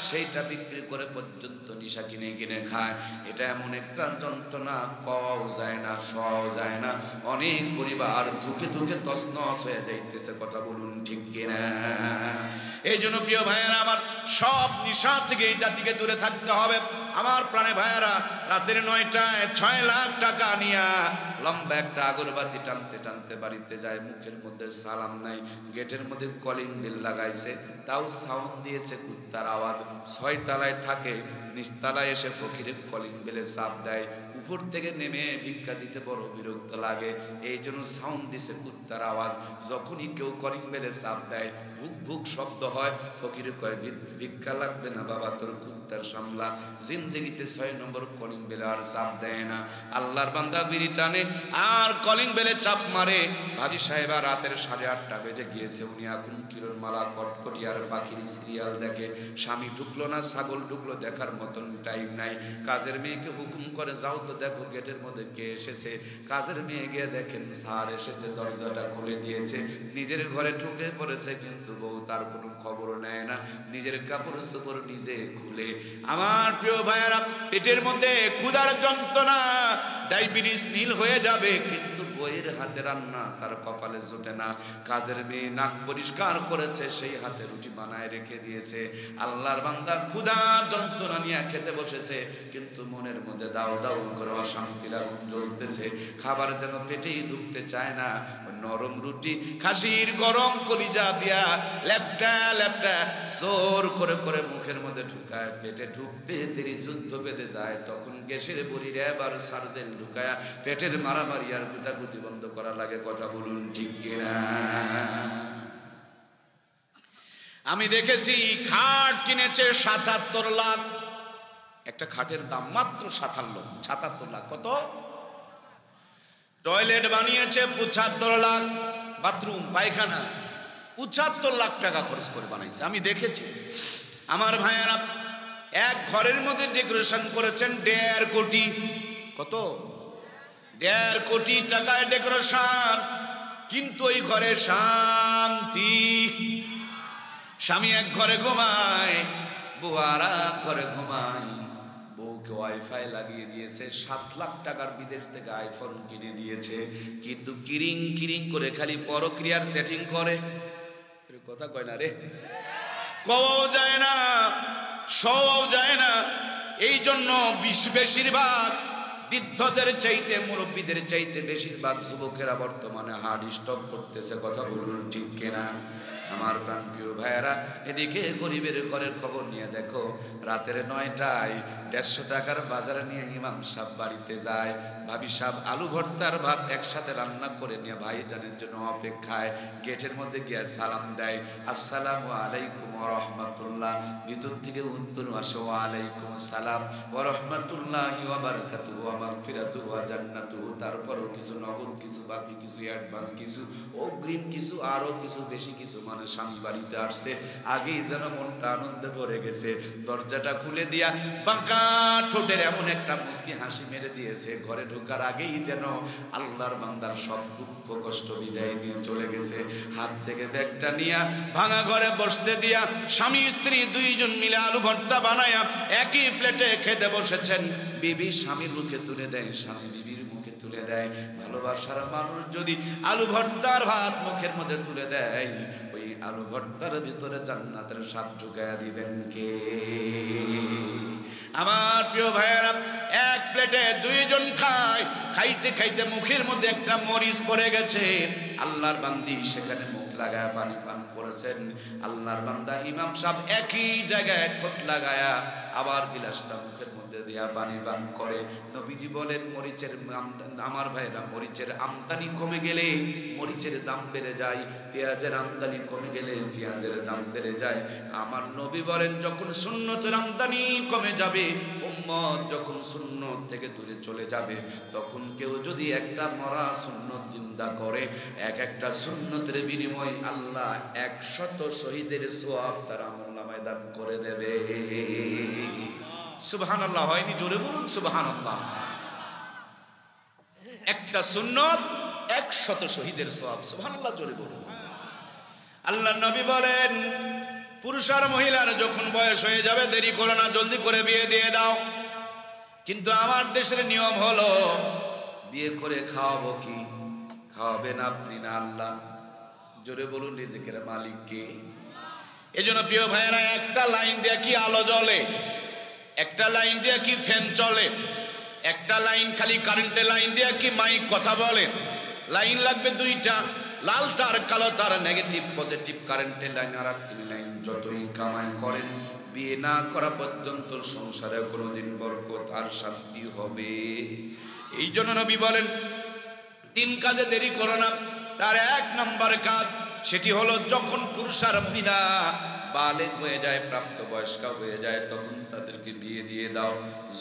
সেইটা বিক্রি করে পর্যন্ত নিশা কিনে কিনে খায়। এটা এমন একটা যন্ত্রণা, কও যায় না, সও যায় না। অনেক পরিবার ধুকে ধুকে তছনছ হয়ে যাইতেছে, কথা বলুন ঠিক কিনা? এই জন্য প্রিয় ভাইয়েরা আমার, সব নিশা থেকে এই জাতিকে দূরে থাকতে হবে। আমার প্রাণে ভাইয়েরা, রাতের 9টায় 6 লাখ টাকা নিয়া লম্বা একটা আগরবাতি টানতে টানতে বাড়িতে যায়। মুখের মধ্যে সালাম নাই, গেটের মধ্যে কলিং বেল লাগাইছে, তাও সাউন্ড দিয়েছে কুত্তার আওয়াজ। 6 তলায় থাকে, নিচতলায় এসে ফকিরের কলিং বেলে চাপ দেয়। উপর থেকে নেমে ভিক্ষা দিতে বড় বিরক্ত লাগে, এই জন্য সাউন্ড দিছে কুত্তার আওয়াজ। যখনই কেউ কলিং বেলে চাপ দেয়, ভুক ভুক শব্দ হয়। ফকিরে কয় ভিক্ষা লাগবে না বাবা, তোর কুত্তার সামলা। জিন্দগিতে 6 নম্বর কলিং বেলে আর চাপ দেয় না। আল্লাহর বান্দা বিড়ি টানে আর কলিং বেলে চাপ মারে। ভাবি সাহেবা রাতের 8:30টা বেজে গিয়েছে, উনি এখন কিরণ মালা কটকটি আর পাখির সিরিয়াল দেখে। স্বামী ঢুকলো না, ছাগল ঢুকলো, দেখার মতন টাইম নাই। কাজের মেয়েকে হুকুম করে, যাও তো দেখো গেটের মধ্যে কে এসেছে। কাজের মেয়ে গিয়ে দেখেন স্যার এসেছে, দরজাটা খুলে দিয়েছে। নিজের ঘরে ঢুকে পড়েছে, কিন্তু বউ তার কোনো খবর নেয় না, নিজের কাপড় চোপড় নিজে খুলে। আমার প্রিয় ভাইয়েরা, পেটের মধ্যে ক্ষুধার যন্ত্রণা, ডায়াবেটিস নীল হয়ে যাবে, কিন্তু বইয়ের হাতে রান্না তার কপালে জোটে না। কাজের মেয়ে নাক পরিষ্কার করেছে, সেই হাতে রুটি বানায় রেখে দিয়েছে। আল্লাহর বান্দা ক্ষুধার যন্ত্রণা নিয়ে খেতে বসেছে, কিন্তু মনের মধ্যে দাউ দাউ করে অশান্তির আগুন জ্বলতেছে। খাবার যেন পেটেই ঢুকতে চায় না। নরম রুটি খাসির গরম কলিজা দিয়া ল্যাপটা ল্যাপটা জোর করে করে মুখের মধ্যে ঢুকায়। পেটে ঢুকতে দেরি যুদ্ধ বেঁধে যায়, তখন গ্যাসের বড়ির এবার সার্জেল ঢুকায়া পেটের মারামারি আর গুতাগুতি বন্ধ করা লাগে, কথা বলুন ঠিক কিনা? আমি দেখেছি খাট কিনেছে 77 লাখ। একটা খাটের দাম মাত্র 77 লাখ। কত? টয়লেট বানিয়েছে 75 লাখ, বাথরুম পায়খানা ৭৫ লাখ টাকা খরচ করে বানাইছে, আমি দেখেছি। আমার ভাইয়েরা, এক ঘরের মধ্যে ডেকোরেশন করেছেন ১.৫ কোটি। কত? ১.৫ কোটি টাকায় ডেকোরেশন। কিন্তু ওই ঘরে শান্তি। স্বামী এক ঘরে ঘুমায়, বউ আর এক ঘরে ঘুমায়। বউকে ওয়াইফাই লাগিয়ে দিয়েছে, ৭ লাখ টাকার বিদেশ থেকে আইফোন কিনে দিয়েছে, কিন্তু কিরিং কিরিং করে খালি পরক্রিয়ার সেটিং করে। কথা কয় না রে, কওয়াও যায় না, শোয়াও যায় না। এই জন্য বেশিরভাগ বৃদ্ধদের চাইতে, মুরব্বীদের চাইতে বেশিরভাগ যুবকেরা বর্তমানে হার্ট স্ট্রোক করতেছে। কথা বলুন ঠিক কিনা? আমার প্রাণপ্রিয় ভাইয়েরা, এদিকে গরিবের ঘরের খবর নিয়ে দেখো, রাতের ৯টায় ১৫০ টাকার বাজারে নিয়ে ইমাম সাহেব বাড়িতে যায়। ভাবি সাহেব আলু ভর্তার ভাত একসাথে রান্না করে নিয়ে ভাইজানের জন্য অপেক্ষায়। গেটের মধ্যে গিয়ে সালাম দেয়, আসসালামু আলাইকুম ওয়া রাহমাতুল্লাহ। ভিতর থেকে উত্তর আসে, ওয়া আলাইকুম সালাম ওয়া রাহমাতুল্লাহি ওয়া বারাকাতুহু ওয়া মাগফিরাতুহু ওয়া জান্নাতুহু। তারপরও কিছু নগদ, কিছু বাকি, কিছু অ্যাডভান্স, কিছু অগ্রিম, কিছু আরো কিছু বেশি কিছু। মানে স্বামী বাড়িতে আসছে, আগেই যেন মনটা আনন্দে ভরে গেছে। দরজাটা খুলে দিয়া বাঁকা ঠোঁটের এমন একটা মুচকি হাসি মেরে দিয়েছে, ঘরে ঢোকার আগেই যেন আল্লাহর বান্দার সব দুঃখ কষ্ট বিদায় নিয়ে চলে গেছে। হাত থেকে ব্যাগটা নিয়া ভাঙা ঘরে বসতে দিয়া স্বামী স্ত্রী দুইজন মিলে আলু ভর্তা বানায়া একই প্লেটে খেতে বসেছেন। বিবি স্বামীর মুখে তুলে দেয়, স্বামী বিবির মুখে তুলে দেয়। ভালোবাসার মানুষ যদি আলু ভর্তার ভাত মুখের মধ্যে তুলে দেয়, ওই আলু ভর্তার ভিতরে জান্নাতের স্বাদ ঢুকায়া দিবেন কে? আমার প্রিয় ভাইয়েরা, এক প্লেটে দুইজন খায়। খাইতে খাইতে মুখের মধ্যে একটা মরিচ পড়ে গেছে। আল্লাহর বান্দি সেখানে মুখ লাগায় পানি পান করেছেন। আল্লাহর বান্দা ইমাম সাহেব একই জায়গায় ঠোঁট লাগায়া আবার গিলাসটা মুখের মধ্যে দিয়া পানি পান করে। নবীজি বলেন, মরিচের আমার ভাইরা, মরিচের আমদানি কমে গেলে মরিচের দাম বেড়ে যায়, পেঁয়াজের আমদানি কমে গেলে পেঁয়াজের দাম বেড়ে যায়। আমার নবী বলেন, যখন সুন্নতের আমদানি কমে যাবে, উম্মত যখন সুন্নত থেকে দূরে চলে যাবে, তখন কেউ যদি একটা মরা সুন্নত জিন্দা করে, এক একটা সুন্নতের বিনিময় আল্লাহ ১০০ শহীদের সওয়াব তার আমলনামায় দান করে দেবে। সুবহানাল্লাহ হয়নি? জোরে বলুন সুবহানাল্লাহ। একটা সুন্নত ১০০ শহীদের সওয়াব। সুবহানাল্লাহ জোরে বলুন। আল্লাহ নবী বলেন, পুরুষ আর মহিলার যখন বয়স হয়ে যাবে, দেরি করো না, জলদি করে বিয়ে দিয়ে দাও। কিন্তু আমার দেশের নিয়ম হলো, বিয়ে করে খাওয়াবো কি? খাওয়াবেন আপনি না আল্লাহ। জোরে বলুন, রিজিকের মালিক কে? এজন্য প্রিয় ভাইয়েরা, একটা লাইন দিয়ে কি আলো জ্বলে? একটা লাইন দিয়ে কি ফ্যান চলে? একটা লাইন খালি কারেন্টের লাইন দিয়ে কি মাইক কথা বলে? লাইন লাগবে দুইটা, লাল তার কালো তার, নেগেটিভ পজিটিভ কারেন্টের লাইন। আর 3 লাইন যতই কামাই করেন, বিয়ে না করা পর্যন্ত সংসারে কোনোদিন বরকত আর শান্তি হবে। এই জন্য নবী বলেন, 3 কাজে দেরি করো না। তার 1 নম্বর কাজ, সেটি হলো যখন পুরুষ আর মহিলা বালেগ হয়ে যায়, প্রাপ্তবয়স্কা হয়ে যায়, তখন তাদেরকে বিয়ে দিয়ে দাও।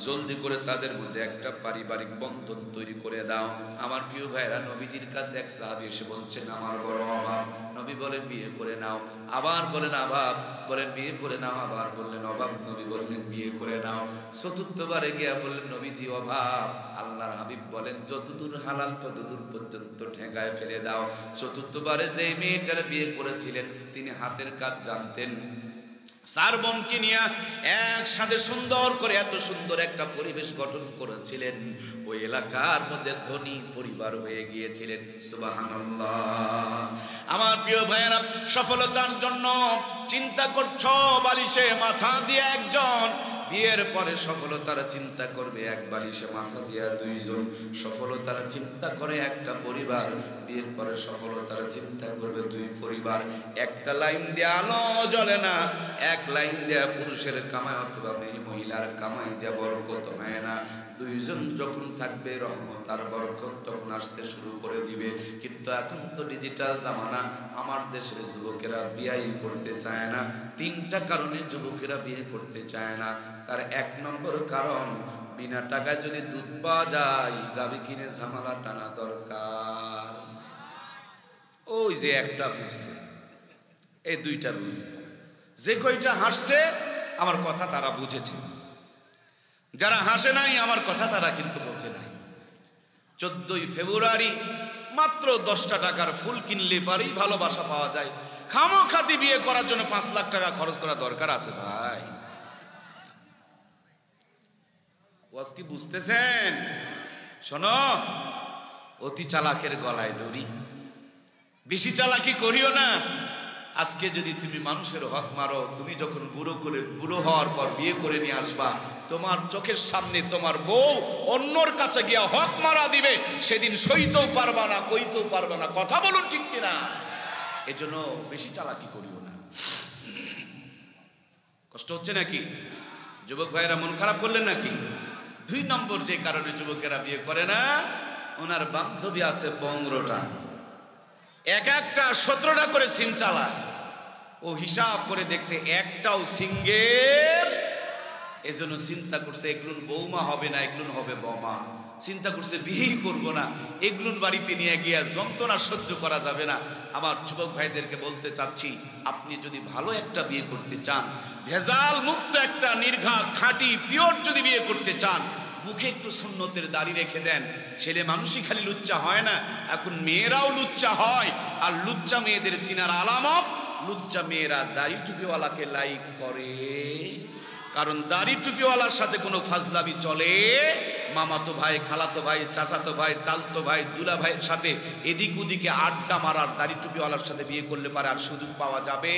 জলদি করে তাদের মধ্যে একটা পারিবারিক বন্ধন তৈরি করে দাও। আমার প্রিয় ভাইরা, নবীজির কাছে এক সাহাবী এসে বলছেন, আমার বড় অভাব। নবী বলেন, বিয়ে করে নাও। আবার বলেন অভাব, বলেন বিয়ে করে নাও। আবার বললেন অভাব, নবী বললেন বিয়ে করে নাও। চতুর্থবারে গিয়া বললেন, নবীজি অভাব। আল্লাহর হাবিব বলেন, যতদূর হালাল ততদূর পর্যন্ত ঠেকায় ফেলে দাও। চতুর্থবারে যে মেয়েটার বিয়ে করেছিলেন, তিনি হাতের কাজ জানতেন। 4 বোনকে নিয়ে একসাথে সুন্দর করে এত সুন্দর একটা পরিবেশ গঠন করেছিলেন। ওই এলাকার মধ্যে ধনী পরিবার হয়ে গিয়েছিলেন। সুবহানাল্লাহ। আমার প্রিয় ভাইয়েরা, সফলতার জন্য চিন্তা করছো, বালিশে মাথা দিয়ে একজন, বিয়ের পরে সফলতার চিন্তা করবে এক বালিশে মাথা দিয়া 2 জন। সফলতার চিন্তা করে একটা পরিবার, বিয়ের পরে সফলতার চিন্তা করবে 2 পরিবার। একটা লাইন দিয়ে আলো জ্বলে না, এক লাইন দিয়ে পুরুষের কামাই অথবা মহিলার কামাই দিয়ে বরকত হয় না। 2 জন যখন থাকবে, রহমত আর বরকত তখন আসতে শুরু করে দিবে। কিন্তু এখন তো ডিজিটাল জামানা, আমার দেশের যুবকেরা বিয়ে করতে চায় না। 3টা কারণে যুবকেরা বিয়ে করতে চায় না। তার 1 নম্বর কারণ, বিনা টাকায় যদি দুধ পাওয়া যায়, গাবি কিনে ঝামেলা টানা দরকার। ওই যে একটা বুঝছে, এই দুইটা রুলস। যে কয়টা হাসছে আমার কথা তারা বুঝেছে, যারা হাসে নাই আমার কথা তারা কিন্তু বোঝে নাই। 14ই ফেব্রুয়ারি মাত্র 10টা টাকার ফুল কিনলে পারেই ভালোবাসা পাওয়া যায়। খামোখাতি বিয়ে করার জন্য 5 লাখ টাকা খরচ করা দরকার আছে ভাই? ওয়াজ কি বুঝতেছেন? শোনো, অতি চালাকের গলায় দড়ি, বেশি চালাকি করিও না। আজকে যদি তুমি মানুষের হক মারো, তুমি যখন বুড়ো হওয়ার পর বিয়ে করে নিয়ে আসবা, তোমার চোখের সামনে তোমার বউ অন্যর কাছে গিয়া হক মারা দিবে, সেদিন সইতেও পারবা না, কইতেও পারবা না। কথা বলুন ঠিক কিনা? এজন্য বেশি চালাকি করিও না। কষ্ট হচ্ছে নাকি যুবক ভাইয়েরা? মন খারাপ করলেন নাকি? 2 নম্বর যে কারণে যুবকেরা বিয়ে করে না, ওনার বান্ধবী আছে 15টা, এক একটা 17টা করে সিম চালায়। ও হিসাব করে দেখছে একটাও সিঙ্গেল, এজন্য চিন্তা করছে এগুলোর বৌমা হবে না, এগুলোর হবে বোমা। চিন্তা করছে বিয়েই করবো না, এগুলোর বাড়িতে নিয়ে গিয়ে যন্ত্রণা সহ্য করা যাবে না। আমার যুবক ভাইদেরকে বলতে চাচ্ছি, আপনি যদি ভালো একটা বিয়ে করতে চান, ভেজাল মুক্ত একটা নির্ঘাত খাঁটি পিওর যদি বিয়ে করতে চান, মুখে একটু সুন্নতের দাড়ি রেখে দেন। ছেলে মানুষই খালি লুচ্চা হয় না, এখন মেয়েরাও লুচ্চা হয়। আর লুচ্চা মেয়েদের চিনার আলামত, লুচ্চা মেয়েরা দাড়ি টুপিওয়ালাকে লাইক করে। কারণ দাড়ি টুপিওয়ালার সাথে কোনো ফাজলামি চলে, মামাতো ভাই, খালাতো ভাই, চাচাতো ভাই, তালতো ভাই, দুলা ভাইয়ের সাথে এদিক ওদিকে আড্ডা মারার দাড়ি টুপিওয়ালার সাথে বিয়ে করলে পারে আর সুযোগ পাওয়া যাবে।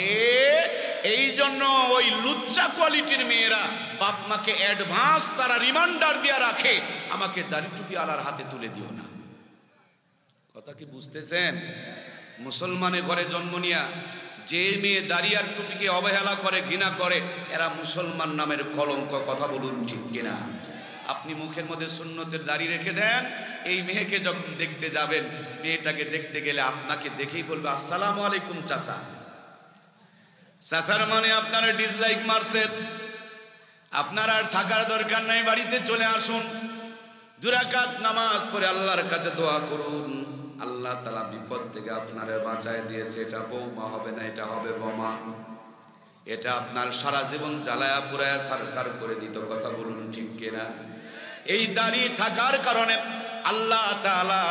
এই জন্য ওই লুচ্চা কোয়ালিটির মেয়েরা বাপ মাকে অ্যাডভান্স তারা রিমান্ডার দিয়ে রাখে, আমাকে দাড়ি টুপিওয়ালার হাতে তুলে দিও না। কথা কি বুঝতেছেন? মুসলমানের ঘরে জন্ম নিয়া যে মেয়ে দাড়ি আর টুপিকে অবহেলা করে, ঘৃণা করে, এরা মুসলমান নামের কলঙ্ক। কথা বলুন ঠিক কিনা? আপনি মুখের মধ্যে সুন্নতের দাড়ি রেখে দেন, এই মেয়েকে যখন দেখতে যাবেন, মেয়েটাকে দেখতে গেলে আপনাকে দেখেই বলবে আসসালামু আলাইকুম চাচা। চাচার মানে আপনারা ডিসলাইক মারছেন, আপনার আর থাকার দরকার নাই, বাড়িতে চলে আসুন। 2 রাকাত নামাজ পড়ে আল্লাহর কাছে দোয়া করুন, আল্লাহ তাআলা বিপদ থেকে আপনারে বাঁচায় দিয়েছে। এটা বৌমা হবে না, এটা হবে বোমা। এটা আপনার সারা জীবন জ্বালায়া পুরায়া সরকার করে দিত। কথা বলুন ঠিক কিনা? এই দাড়ি থাকার কারণে আল্লাহ তাআলা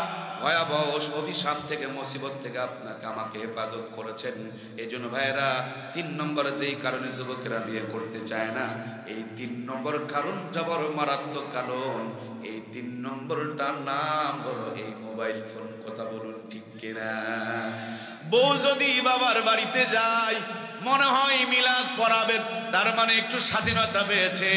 ভয়াবহ অভিশাপ থেকে, মুসিবত থেকে আপনাকে আমাকে হেফাজত করেছেন। এই জন্য ভাইয়েরা, 3 নম্বরে যেই কারণে যুবকেরা বিয়ে করতে চায় না, এই 3 নম্বর কারণটা বড় মারাত্মক কারণ। এই 3 নম্বরটার নাম হলো এই মোবাইল ফোন। কথা বলুন ঠিক কিনা? বউ যদি বাবার বাড়িতে যায়, মনে হয় মিলাদ পড়াবেন, তার মানে একটু স্বাধীনতা পেয়েছে।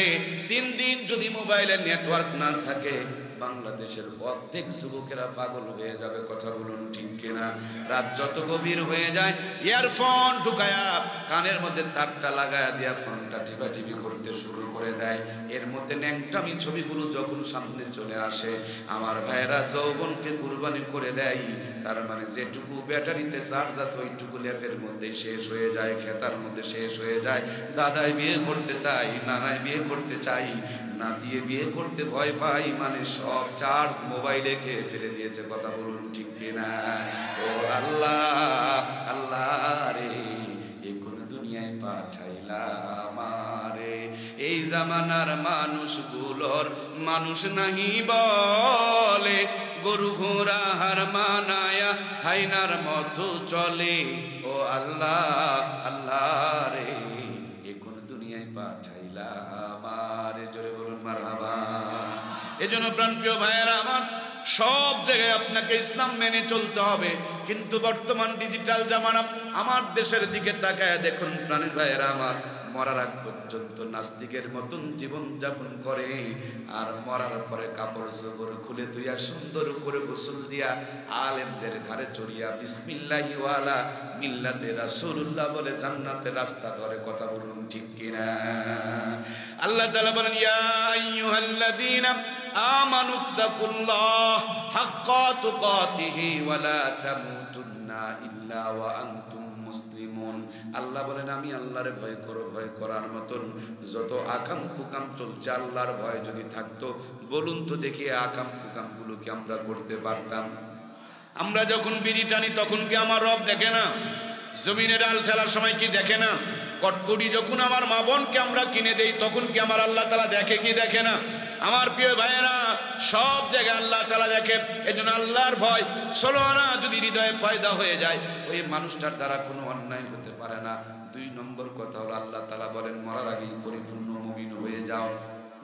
3 দিন যদি মোবাইলের নেটওয়ার্ক না থাকে, বাংলাদেশের অর্ধেক যুবকেরা পাগল হয়ে যাবে। কথা বলুন ঠিক কিনা? রাত যত গভীর হয়ে যায়, ইয়ারফোন ঢুকায়া কানের মধ্যে তারটা লাগায়া দিয়া ফোনটা টিপাটিপি করতে শুরু করে দেয়। এর মধ্যে ন্যাংটামি ছবিগুলো যখন সামনে চলে আসে, আমার ভাইয়েরা যৌবনকে কুরবানি করে দেয়। তার মানে যেটুকু ব্যাটারিতে চার্জ আছে ওইটুকু ল্যাপের মধ্যে শেষ হয়ে যায়, খেতার মধ্যে শেষ হয়ে যায়। দাদাই বিয়ে করতে চাই, নানাই বিয়ে করতে চাই, না দিয়ে বিয়ে করতে ভয় পাই, মানে সব চার্জ মোবাইলে খেয়ে ফেলে দিয়েছে। কথা বলুন ঠিক কিনা? ও আল্লাহ, আল্লাহ রে, এ কোন দুনিয়ায় পাঠাইলা আমারে? এই জামানার মানুষগুলোর মানুষ নাহি বলে, গরু ঘোড়া হার মানায়া হাইনার মতো চলে। ও আল্লাহ, আল্লাহ রে, এ কোন দুনিয়ায় পাঠাইলা আমারে? জোরে বলুন মারহাবা। এজন্য প্রাণপ্রিয় ভাইয়েরা আমার, সব জায়গায় আপনাকে ইসলাম মেনে চলতে হবে। কিন্তু বর্তমান ডিজিটাল জামানা, আমার দেশের দিকে তাকায় দেখুন প্রাণের ভাইয়েরা আমার, মরার আগ পর্যন্ত নাস্তিকের মতন জীবন যাপন করে, আর মরার পরে কাপড় চোপড় খুলে ধুইয়া সুন্দর করে গোসল দিয়া আলেমদের ঘরে চড়িয়া বিসমিল্লাহি ওয়ালা মিল্লাতে রাসূলুল্লাহ বলে জান্নাতের রাস্তা ধরে। কথা বলুন ঠিক কিনা? আল্লাহ তাআলা বলেন, ইয়া আইয়ুহাল্লাযীনা আমানুত্তাকুল্লাহ হাক্কা তুকাতিহি ওয়া লা তামুতুন্না ইল্লা ওয়া আনতুম মুসলিমুন। আল্লাহ বলেন, আমি আল্লাহরে ভয় করো। ভয় করার মতন যত আকাম কুকাম চলছে, আল্লাহর ভয় যদি থাকতো, বলুন তো দেখি আকাম কুকাম গুলো কি আমরা করতে পারতাম? আমরা যখন বিড়ি টানি তখন কি আমার রব দেখে না? জমিনে ডাল ঠেলার সময় কি দেখে না? কটকটি যখন আমার মা বোনকে আমরা কিনে দেই তখন কি আমার আল্লাহ তাআলা দেখে কি দেখে না? আমার প্রিয় ভাইয়েরা, সব জায়গায় আল্লাহ তাআলা দেখে। এজন্য আল্লাহর ভয় 16 আনা যদি হৃদয়ে পয়দা হয়ে যায়, ওই মানুষটার দ্বারা কোনো অন্যায় হতে পারে না। 2 নম্বর কথা হলো আল্লাহ তাআলা বলেন মরার আগেই পরিপূর্ণ মুমিন হয়ে যাও।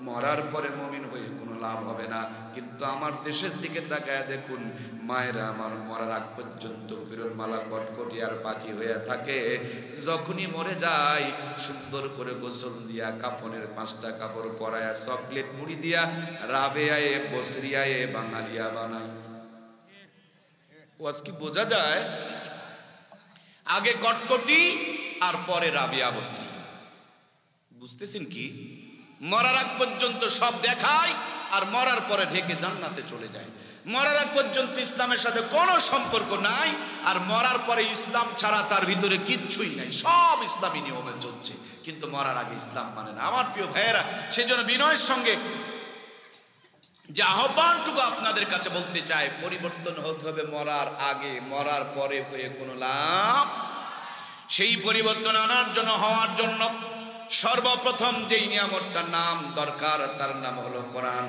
মরার পরে মুমিন হয়ে কোনো লাভ হবে না। কিন্তু আমার দেশের দিকে তাকায় দেখুন, মায়েরা আমার মরার আগ পর্যন্ত ফিরন মালা কটকটি আর বাকি হয়ে থাকে। যখনই মরে যায় সুন্দর করে গোসল দিয়া, কাফনের 5টা কাপড় পরায়া, চকলেট মুড়ি দিয়া, রাবেয়ায়ে বসরিয়ায়ে বাঙালিয়া বানায়। ওয়াজ কি বোঝা যায়? আগে কটকটি আর পরে রাবিয়া বসরি। বুঝতেছেন কি? মরার আগ পর্যন্ত সব দেখায় আর মরার পরে ঢেকে জান্নাতে চলে যায়। মরার আগ পর্যন্ত ইসলামের সাথে কোনো সম্পর্ক নাই, আর মরার পরে ইসলাম ছাড়া তার ভিতরে কিচ্ছুই নাই, সব ইসলামী নিয়মে চলছে, কিন্তু মরার আগে ইসলাম মানে না। আমার প্রিয় ভাইয়েরা, সেজন্য বিনয়ের সঙ্গে যে আহ্বানটুকু আপনাদের কাছে বলতে চাই, পরিবর্তন হতে হবে মরার আগে, মরার পরে হয়ে কোনো লাভ। সেই পরিবর্তন আনার জন্য, হওয়ার জন্য সর্বপ্রথম যেই নিয়ামতটার নাম দরকার তার নাম হলো কোরআন।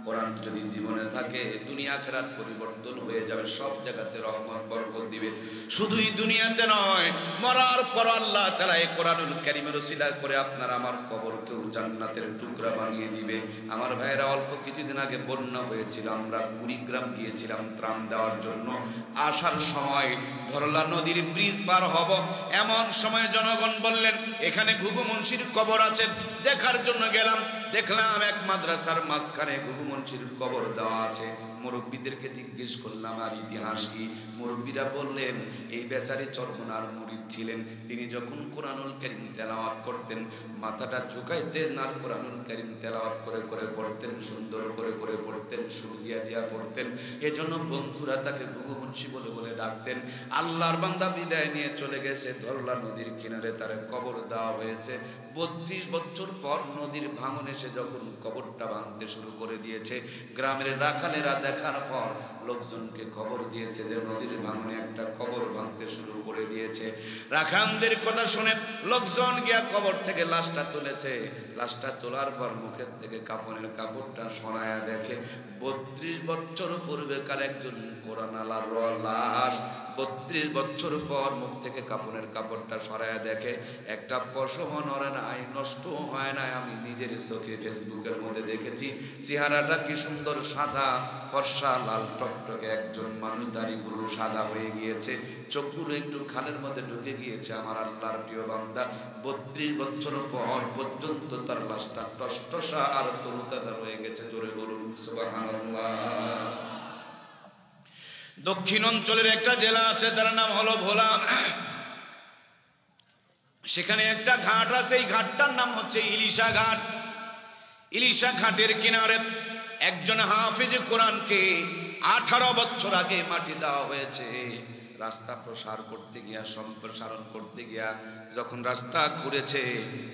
কোরআন যদি জীবনে থাকে দুনিয়া আখিরাত পরিবর্তন হয়ে যাবে, সব জায়গাতে রহমত বরকত দিবে। শুধুই দুনিয়াতে নয়, মরার পর আল্লাহ তাআলা এই কোরআনুল কারীমের ওসিলা করে আপনার আমার কবরকেও জান্নাতের টুকরা বানিয়ে দিবে। আমার ভাইয়েরা, অল্প কিছুদিন আগে বন্যা হয়েছিল, আমরা কুড়িগ্রাম গিয়েছিলাম ত্রাণ দেওয়ার জন্য। আসার সময় ধরলা নদীর ব্রিজ পার হব, এমন সময় জনগণ বললেন এখানে ঘুঘু মুন্সির কবর আছে। দেখার জন্য গেলাম, দেখলাম এক মাদ্রাসার মাঝখানে ঘুঘু মুন্সির কবর দেওয়া আছে। মুরব্বীদেরকে জিজ্ঞেস করলাম আর ইতিহাস কি? মুরব্বীরা বললেন এই বেচারি চরমনার মুরিদ ছিলেন, তিনি যখন কোরআনুল কারীম তেলাওয়াত করতেন মাথাটা ঝুঁকাইতেন আর কোরআনুল কারীম তেলাওয়াত করে করে পড়তেন, সুন্দর করে করে পড়তেন, সুর দিয়া দিয়া পড়তেন। এজন্য বন্ধুরা তাকে ঘুঘু মুন্সি বলে বলে ডাকতেন। আল্লাহর বান্দা বিদায় নিয়ে চলে গেছে, ধরলা নদীর কিনারে তার কবর দেওয়া হয়েছে। 32 বছর পর নদীর ভাঙন এসে যখন কবরটা ভাঙতে শুরু করে দিয়েছে, গ্রামের রাখালেরা দেখার পর লোকজনকে খবর দিয়েছে যে নদীর ভাঙনে একটা কবর ভাঙতে শুরু করে দিয়েছে। রাখালদের কথা শুনে লোকজন গিয়া কবর থেকে লাশটা তুলেছে। লাশটা তোলার পর মুখের থেকে কাফনের কাপড়টা সরায়া দেখে 32 বছর পূর্বেকার একজন কোরআন আলার লাশ। 32 বছর পর মুখ থেকে কাফনের কাপড়টা সরায়া দেখে একটা পশমও নড়ে নাই, নষ্ট হয় নাই। আমি নিজের চোখে ফেসবুকের মধ্যে দেখেছি, চেহারাটা কি সুন্দর সাদা ফর্সা লাল টকটকে একজন মানুষ, দাড়িগুলো সাদা হয়ে গিয়েছে, চোখগুলো একটু খালের মধ্যে ঢুকে গিয়েছে। আমার আল্লাহর প্রিয় বান্দা 32 বছর পর পর্যন্ত তার লাশটা টসটসা আর তরুতাজা হয়ে গেছে। জোরে বলুন সুবহানাল্লাহ। দক্ষিণ অঞ্চলের একটা জেলা আছে, তার নাম হলো ভোলা। সেখানে একটা ঘাট আছে, এই ঘাটটার নাম হচ্ছে ইলিশা ঘাট। ইলিশা ঘাটের কিনারে একজন হাফিজ কোরআনকে 18 বছর আগে মাটি দেওয়া হয়েছে। রাস্তা প্রসার করতে গিয়া, সম্প্রসারণ করতে গিয়া যখন রাস্তা ঘুরেছে,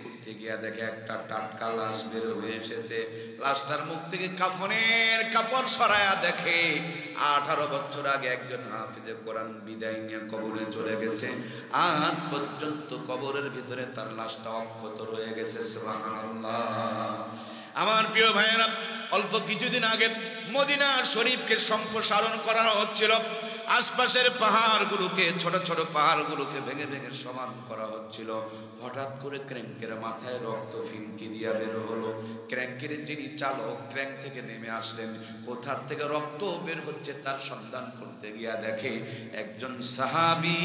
ঘুরতে গিয়া দেখে একটা টাটকা লাশ বের হয়ে এসেছে। লাশটার মুখ থেকে কাফনের কাপড় সরায়া দেখে 18 বছর আগে একজন হাফিজে কোরআন বিদায় নিয়ে কবরে চলে গেছে। আজ পর্যন্ত কবরের ভিতরে তার লাশটা অক্ষত রয়ে গেছে। সুবহানাল্লাহ। আমার প্রিয় ভাইয়েরা, অল্প কিছুদিন আগে মদিনা শরীফকে সম্প্রসারণ করা হচ্ছিল। আশপাশের পাহাড়গুলোকে, ছোট ছোট পাহাড়গুলোকে ভেঙে ভেঙে সমান করা হচ্ছিল। হঠাৎ করে ক্র্যাঙ্কের মাথায় রক্ত ফিনকি দিয়া বের হলো। ক্র্যাঙ্কের যিনি চালক ক্র্যাঙ্ক থেকে নেমে আসলেন, কোথা থেকে রক্ত বের হচ্ছে তার সন্ধান করতে গিয়া দেখে একজন সাহাবী